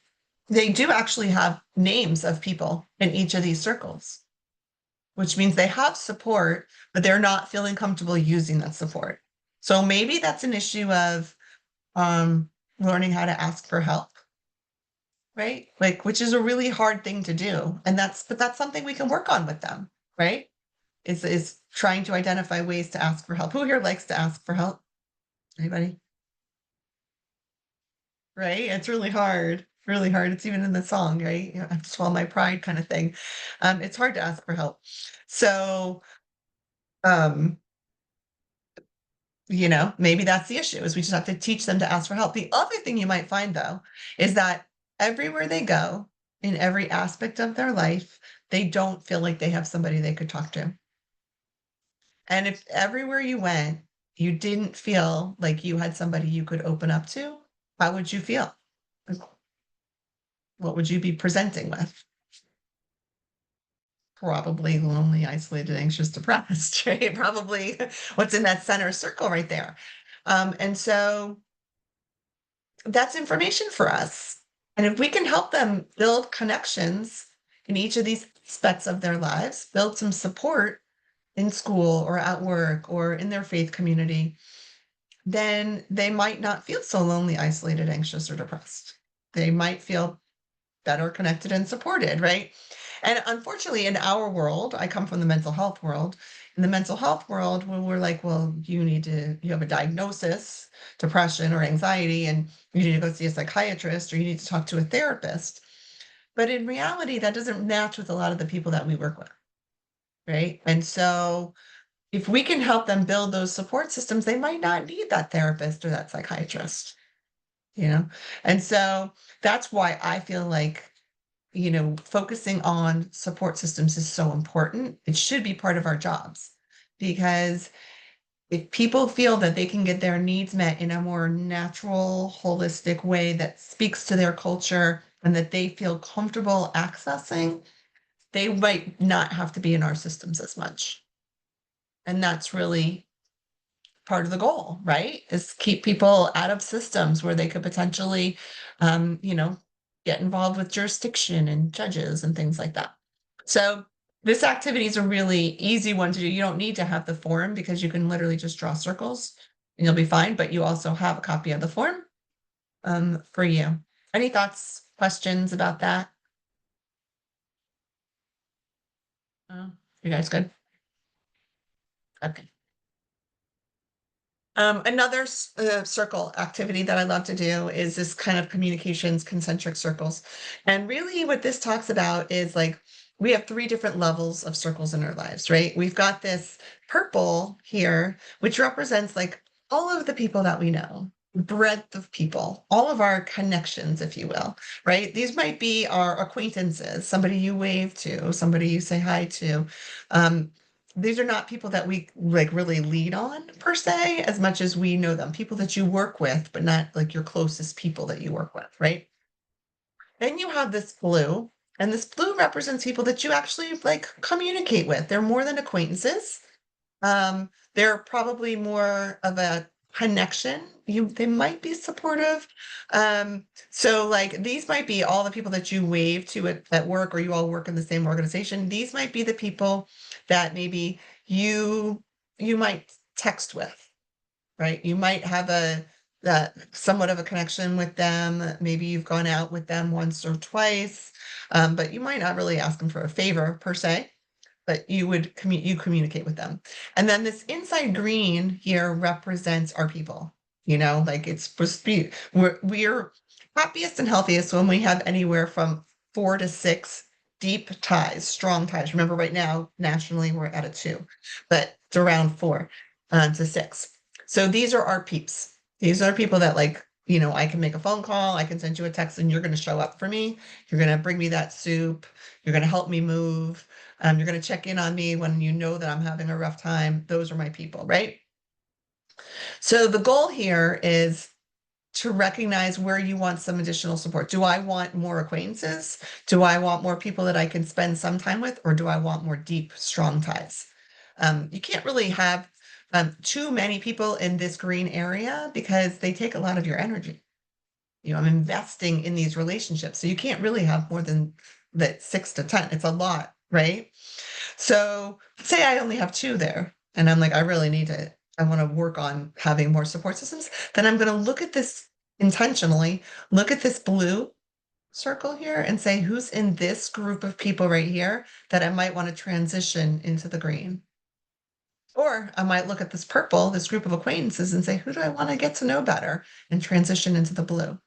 they do actually have names of people in each of these circles, which means they have support, but they're not feeling comfortable using that support. So maybe that's an issue of learning how to ask for help, right? Like, which is a really hard thing to do. And but that's something we can work on with them, right? Is trying to identify ways to ask for help. Who here likes to ask for help? Anybody? Right? It's really hard. Really hard. It's even in the song, right? You know, I have to swallow my pride kind of thing. It's hard to ask for help. So, um, you know, maybe that's the issue, is we just have to teach them to ask for help. The other thing you might find though, is that everywhere they go, in every aspect of their life, they don't feel like they have somebody they could talk to. And if everywhere you went, you didn't feel like you had somebody you could open up to, how would you feel? What would you be presenting with? Probably lonely, isolated, anxious, depressed, right? Probably what's in that center circle right there. And so that's information for us. And if we can help them build connections in each of these aspects of their lives, build some support in school or at work or in their faith community, then they might not feel so lonely, isolated, anxious, or depressed. They might feel better connected and supported, right? And unfortunately, in our world, I come from the mental health world. In the mental health world, when we're like, well, you have a diagnosis, depression or anxiety, and you need to go see a psychiatrist or you need to talk to a therapist. But in reality, that doesn't match with a lot of the people that we work with, right? And so if we can help them build those support systems, they might not need that therapist or that psychiatrist, you know? And so that's why I feel like, you know, focusing on support systems is so important. It should be part of our jobs because if people feel that they can get their needs met in a more natural, holistic way that speaks to their culture and that they feel comfortable accessing, they might not have to be in our systems as much. And that's really part of the goal, right? Is keep people out of systems where they could potentially, get involved with jurisdiction and judges and things like that. So this activity is a really easy one to do. You don't need to have the form because you can literally just draw circles and you'll be fine, but you also have a copy of the form for you. Any thoughts, questions about that? You guys good? Okay. Another circle activity that I love to do is this kind of communications concentric circles. And really what this talks about is like, we have 3 different levels of circles in our lives, right? We've got this purple here, which represents like all of the people that we know, breadth of people, all of our connections, if you will, right? These might be our acquaintances, somebody you wave to, somebody you say hi to. These are not people that we like really lead on per se, as much as we know them, people that you work with, but not like your closest people that you work with, right? Then you have this blue, and this blue represents people that you actually like communicate with. They're more than acquaintances. They're probably more of a connection. They might be supportive. So like these might be all the people that you wave to at work, or you all work in the same organization. These might be the people that maybe you might text with, right? You might have that somewhat of a connection with them. Maybe you've gone out with them once or twice, but you might not really ask them for a favor per se, but you communicate with them. And then this inside green here represents our people. Like it's supposed to be, we're happiest and healthiest when we have anywhere from 4 to 6 deep ties, strong ties. Remember, right now nationally we're at a 2, but it's around 4 to 6. So these are our peeps. These are people that I can make a phone call, I can send you a text, and you're going to show up for me. You're going to bring me that soup. You're going to help me move. You're going to check in on me when you know that I'm having a rough time. Those are my people, right? So the goal here is to recognize where you want some additional support. Do I want more acquaintances? Do I want more people that I can spend some time with? Or do I want more deep, strong ties? You can't really have too many people in this green area because they take a lot of your energy. I'm investing in these relationships. So you can't really have more than that 6 to 10. It's a lot, right? So say I only have 2 there, and I'm like, I want to work on having more support systems. Then I'm going to look at this intentionally, look at this blue circle here and say, who's in this group of people right here that I might want to transition into the green? Or I might look at this purple, this group of acquaintances, and say, who do I want to get to know better and transition into the blue?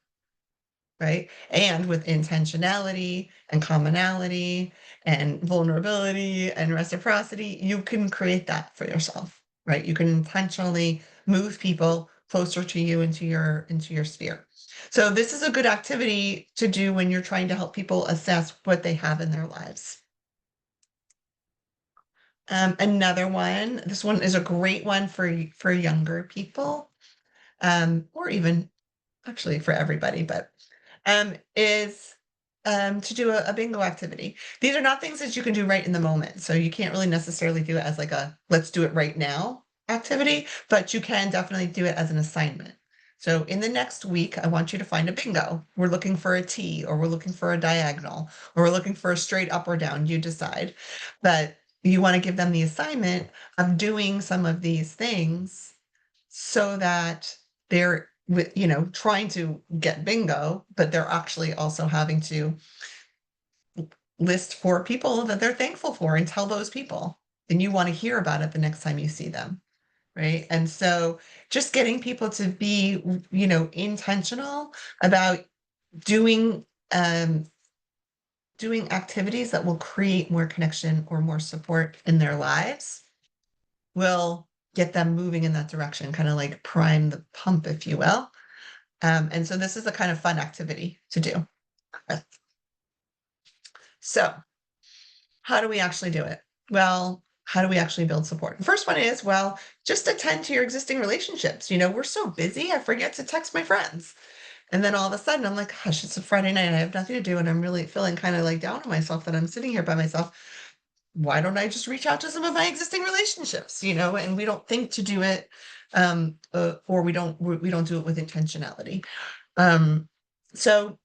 Right? And with intentionality and commonality and vulnerability and reciprocity, you can create that for yourself, right? You can intentionally move people closer to you into your sphere. So this is a good activity to do when you're trying to help people assess what they have in their lives. Another one, this one is a great one for younger people, or even actually for everybody, but is to do a bingo activity. These are not things that you can do right in the moment. So you can't really necessarily do it as like a let's do it right now activity, but you can definitely do it as an assignment. So in the next week, I want you to find a bingo. We're looking for a T, or we're looking for a diagonal, or we're looking for a straight up or down. You decide. But you want to give them the assignment of doing some of these things so that they're trying to get bingo, but they're actually also having to list 4 people that they're thankful for and tell those people. And you want to hear about it the next time you see them. Right. And so just getting people to be, intentional about doing doing activities that will create more connection or more support in their lives will get them moving in that direction, kind of like prime the pump, if you will. And so this is a kind of fun activity to do. So how do we actually do it? Well, how do we actually build support? The first one is, well, just attend to your existing relationships. We're so busy, I forget to text my friends. And then all of a sudden I'm like, gosh, it's a Friday night. I have nothing to do. And I'm really feeling kind of like down on myself that I'm sitting here by myself. Why don't I just reach out to some of my existing relationships, and we don't think to do it, or we don't do it with intentionality. Um, so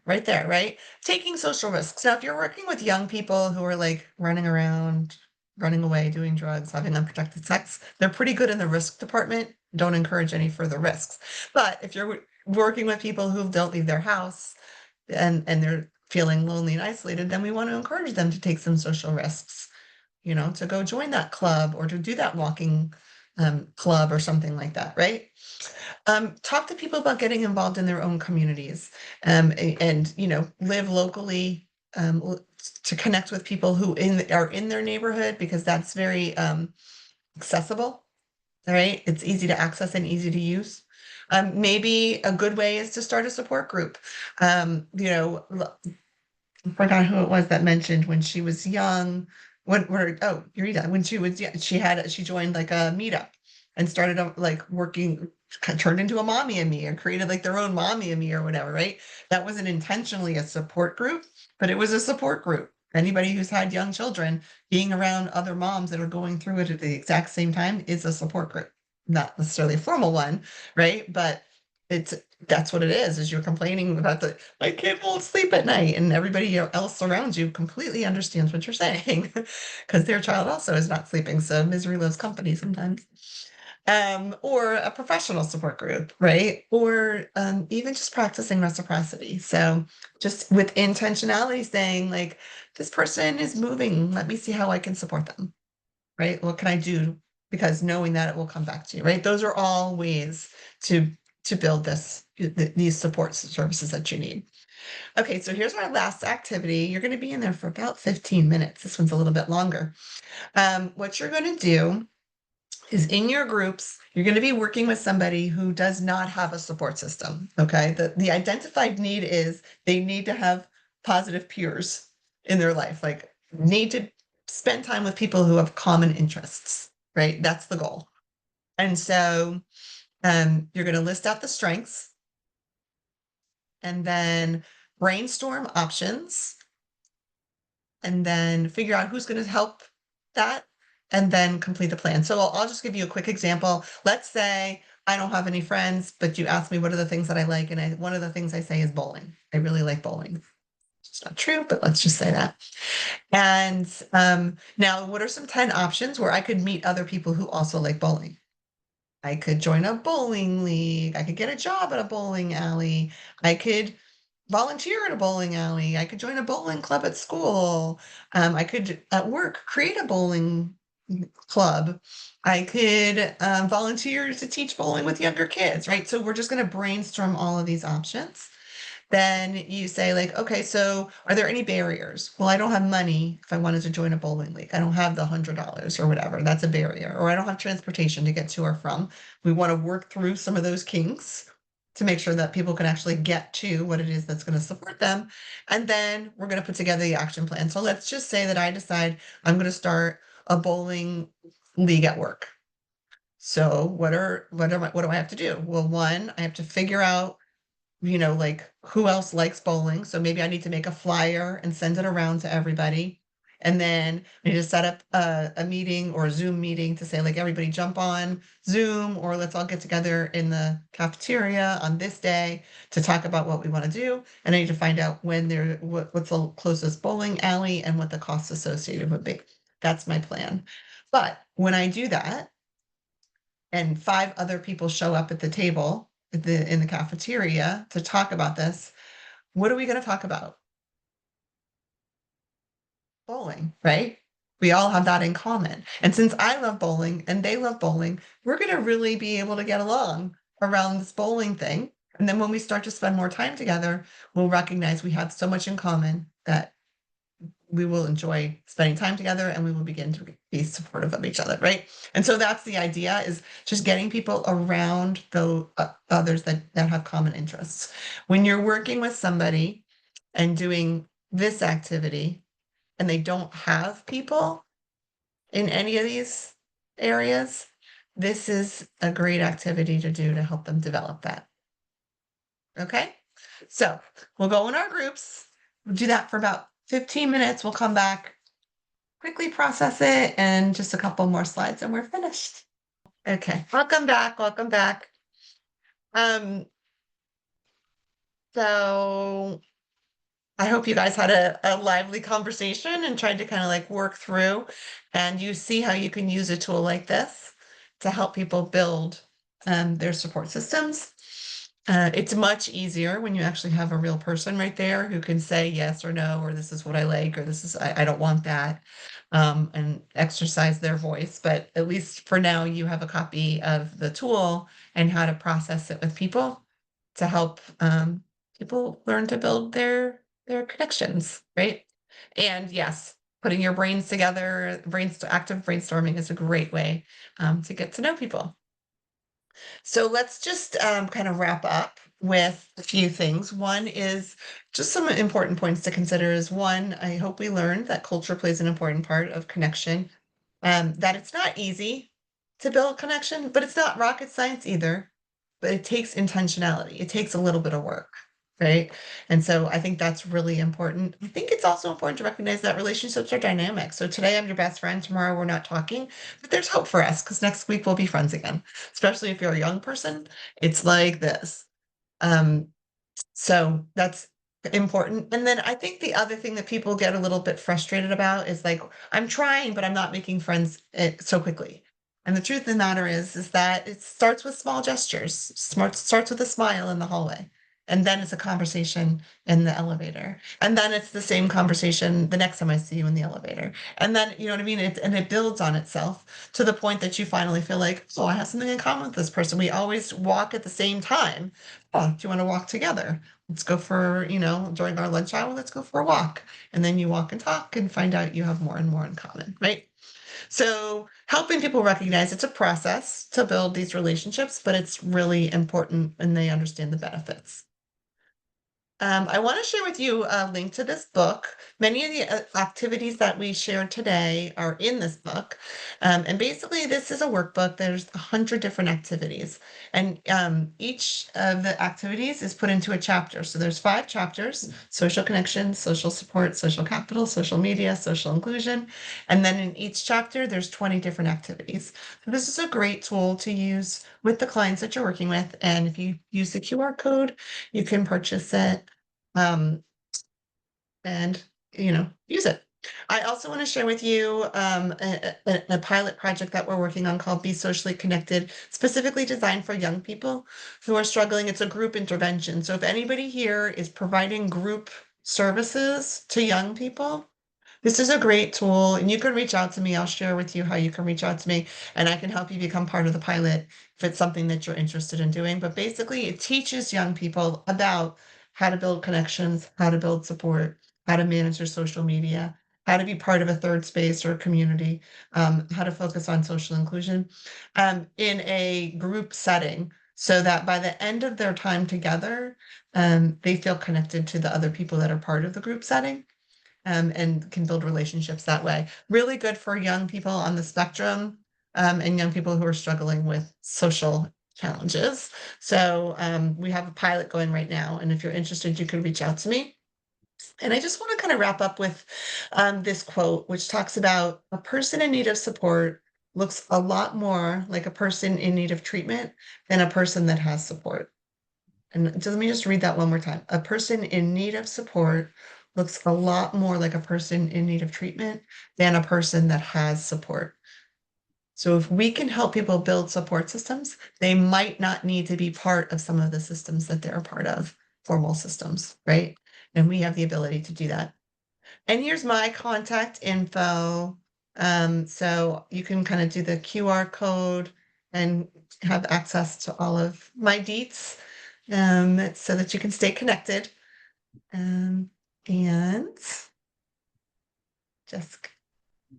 right there, right? Taking social risks. Now, if you're working with young people who are like running around, running away, doing drugs, having unprotected sex, they're pretty good in the risk department. Don't encourage any further risks. But if you're working with people who don't leave their house and they're feeling lonely and isolated, then we want to encourage them to take some social risks, to go join that club or to do that walking club or something like that, right? Talk to people about getting involved in their own communities, and live locally, to connect with people who are in their neighborhood, because that's very accessible. All right, it's easy to access and easy to use. Maybe a good way is to start a support group. I forgot who it was that mentioned when she was young. Eureka, when she was, yeah, she joined like a meetup and started like working, turned into a mommy and me, and created like their own mommy and me or whatever, right? That wasn't intentionally a support group, but it was a support group. Anybody who's had young children, being around other moms that are going through it at the exact same time is a support group. Not necessarily a formal one, right? But it's that's what it is you're complaining about my kid won't sleep at night, and everybody else around you completely understands what you're saying because their child also is not sleeping. So misery loves company sometimes. Or a professional support group, right? Or even just practicing reciprocity. So just with intentionality, saying like, this person is moving, let me see how I can support them, right? What can I do? Because knowing that it will come back to you, right? Those are all ways to build these support services that you need. Okay, so here's our last activity. You're going to be in there for about 15 minutes. This one's a little bit longer. What you're going to do is, in your groups, you're going to be working with somebody who does not have a support system. Okay, the identified need is they need to have positive peers in their life, like need to spend time with people who have common interests, right? That's the goal. And so you're going to list out the strengths and then brainstorm options and then figure out who's going to help that and then complete the plan. So I'll just give you a quick example. Let's say I don't have any friends, but you ask me what are the things that I like, and one of the things I say is bowling. I really like bowling. It's not true, but let's just say that. And now, what are some 10 options where I could meet other people who also like bowling? I could join a bowling league. I could get a job at a bowling alley. I could volunteer at a bowling alley. I could join a bowling club at school. I could, at work, create a bowling club. I could volunteer to teach bowling with younger kids, right? So we're just going to brainstorm all of these options. Then you say like, okay, so are there any barriers? Well, I don't have money if I wanted to join a bowling league. I don't have the $100 or whatever. That's a barrier. Or I don't have transportation to get to or from. We want to work through some of those kinks to make sure that people can actually get to what it is that's going to support them. And then we're going to put together the action plan. So let's just say that I decide I'm going to start a bowling league at work. So what do I have to do? Well, one, I have to figure out like who else likes bowling. So maybe I need to make a flyer and send it around to everybody. And then I need to set up a meeting or a Zoom meeting to say like, everybody jump on Zoom, or let's all get together in the cafeteria on this day to talk about what we want to do. And I need to find out what's the closest bowling alley and what the costs associated would be. That's my plan. But when I do that, and 5 other people show up at the table in the cafeteria to talk about this, what are we going to talk about? Bowling, right? We all have that in common. And since I love bowling and they love bowling, we're going to really be able to get along around this bowling thing. And then when we start to spend more time together, we'll recognize we have so much in common that we will enjoy spending time together, and we will begin to be supportive of each other, right? And so that's the idea, is just getting people around the others that have common interests. When you're working with somebody and doing this activity and they don't have people, in any of these areas, this is a great activity to do to help them develop that. Okay, so we'll go in our groups. We'll do that for about 15 minutes. We'll come back, quickly process it, and just a couple more slides and we're finished. Okay, welcome back, welcome back. So I hope you guys had a lively conversation and tried to kind of like work through, and you see how you can use a tool like this to help people build their support systems. It's much easier when you actually have a real person right there who can say yes or no, or this is what I like, or this is, I don't want that, and exercise their voice. But at least for now, you have a copy of the tool and how to process it with people to help people learn to build their connections, right? And yes, putting your brains together, active brainstorming is a great way to get to know people. So let's just kind of wrap up with a few things. One is just some important points to consider is one, I hope we learned that culture plays an important part of connection, that it's not easy to build connection, but it's not rocket science either, but it takes intentionality. It takes a little bit of work. Right. And so I think that's really important. I think it's also important to recognize that relationships are dynamic. So today I'm your best friend, tomorrow we're not talking, but there's hope for us because next week we'll be friends again, especially if you're a young person. It's like this. Um, so that's important. And then I think the other thing that people get a little bit frustrated about is like, I'm trying, but I'm not making friends so quickly. And the truth of the matter is that it starts with small gestures. Starts with a smile in the hallway. And then it's a conversation in the elevator. And then it's the same conversation the next time I see you in the elevator. And then, you know what I mean? And it builds on itself to the point that you finally feel like, oh, I have something in common with this person. We always walk at the same time. Oh, do you want to walk together? Let's go for, during our lunch hour, let's go for a walk. And then you walk and talk and find out you have more and more in common, right? So helping people recognize it's a process to build these relationships, but it's really important and they understand the benefits. I want to share with you a link to this book. Many of the activities that we shared today are in this book. And basically, this is a workbook. There's 100 different activities. And each of the activities is put into a chapter. So there's 5 chapters: social connections, social support, social capital, social media, social inclusion. And then in each chapter, there's 20 different activities. So this is a great tool to use with the clients that you're working with. And if you use the QR code, you can purchase it and use it. I also want to share with you a pilot project that we're working on called Be Socially Connected, specifically designed for young people who are struggling. It's a group intervention. So if anybody here is providing group services to young people, this is a great tool, and you can reach out to me. I'll share with you how you can reach out to me, and I can help you become part of the pilot if it's something that you're interested in doing. But basically, it teaches young people about how to build connections, how to build support, how to manage their social media, how to be part of a third space or a community, how to focus on social inclusion in a group setting, so that by the end of their time together, they feel connected to the other people that are part of the group setting, and can build relationships that way. Really good for young people on the spectrum, and young people who are struggling with social challenges. So we have a pilot going right now, and if you're interested, you can reach out to me. And I just want to kind of wrap up with this quote, which talks about a person in need of support looks a lot more like a person in need of treatment than a person that has support. And let me just read that one more time. A person in need of support looks a lot more like a person in need of treatment than a person that has support. So if we can help people build support systems, they might not need to be part of some of the systems that they're a part of, formal systems, right? And we have the ability to do that. And here's my contact info. So you can kind of do the QR code and have access to all of my deets, so that you can stay connected. And Jessica.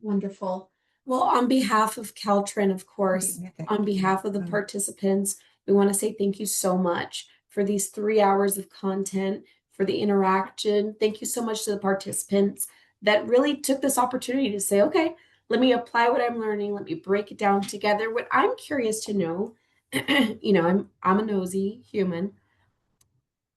Wonderful. Well, on behalf of CalTrin, of course, on behalf of the participants, we want to say thank you so much for these 3 hours of content, for the interaction. Thank you so much to the participants that really took this opportunity to say, okay, Let me apply what I'm learning. Let me break it down together. What I'm curious to know, I'm a nosy human.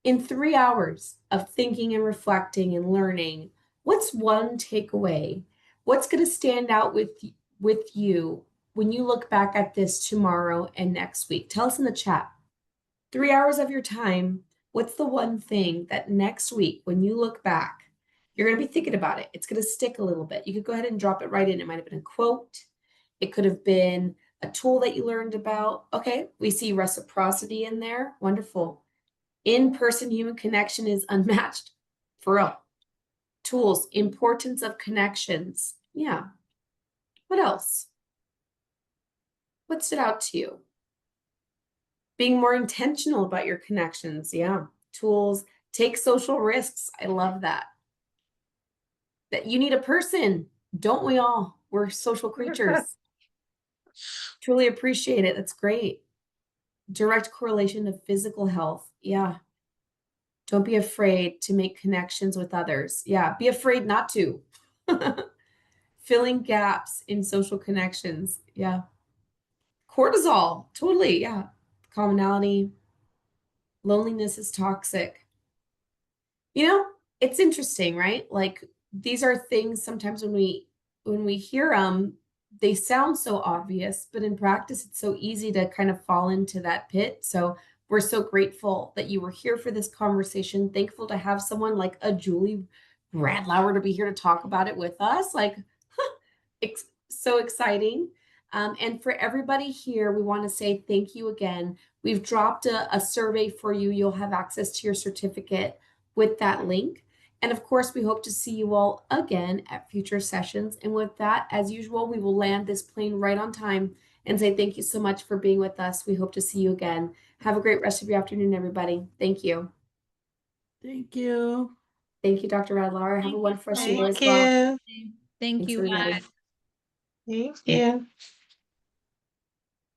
In 3 hours of thinking and reflecting and learning, what's one takeaway? What's going to stand out with you when you look back at this tomorrow and next week? Tell us in the chat. 3 hours of your time, what's the one thing that next week, when you look back, you're going to be thinking about it? It's going to stick a little bit. You could go ahead and drop it right in. It might have been a quote. It could have been a tool that you learned about. Okay, we see reciprocity in there. Wonderful. In-person human connection is unmatched. For real. Tools, importance of connections. Yeah. What else? What stood out to you? Being more intentional about your connections. Yeah. Tools, take social risks. I love that. That you need a person. Don't we all? We're social creatures. Truly appreciate it. That's great. Direct correlation to physical health. Yeah. Don't be afraid to make connections with others. Yeah. Be afraid not to. Filling gaps in social connections. Yeah. Cortisol. Totally. Yeah. Commonality. Loneliness is toxic. It's interesting, right? Like these are things sometimes when we hear them, they sound so obvious, but in practice it's so easy to kind of fall into that pit. So we're so grateful that you were here for this conversation. Thankful to have someone like a Julie Radlauer to be here to talk about it with us. Like, so exciting. And for everybody here, we want to say thank you again. We've dropped a survey for you. You'll have access to your certificate with that link. And of course, we hope to see you all again at future sessions. And with that, as usual, we will land this plane right on time and say thank you so much for being with us. We hope to see you again. Have a great rest of your afternoon, everybody. Thank you. Thank you. Thank you, Dr. Radlauer. Have a wonderful rest of your day as Thank well. you. Thank Thanks, you. everybody. Thank you.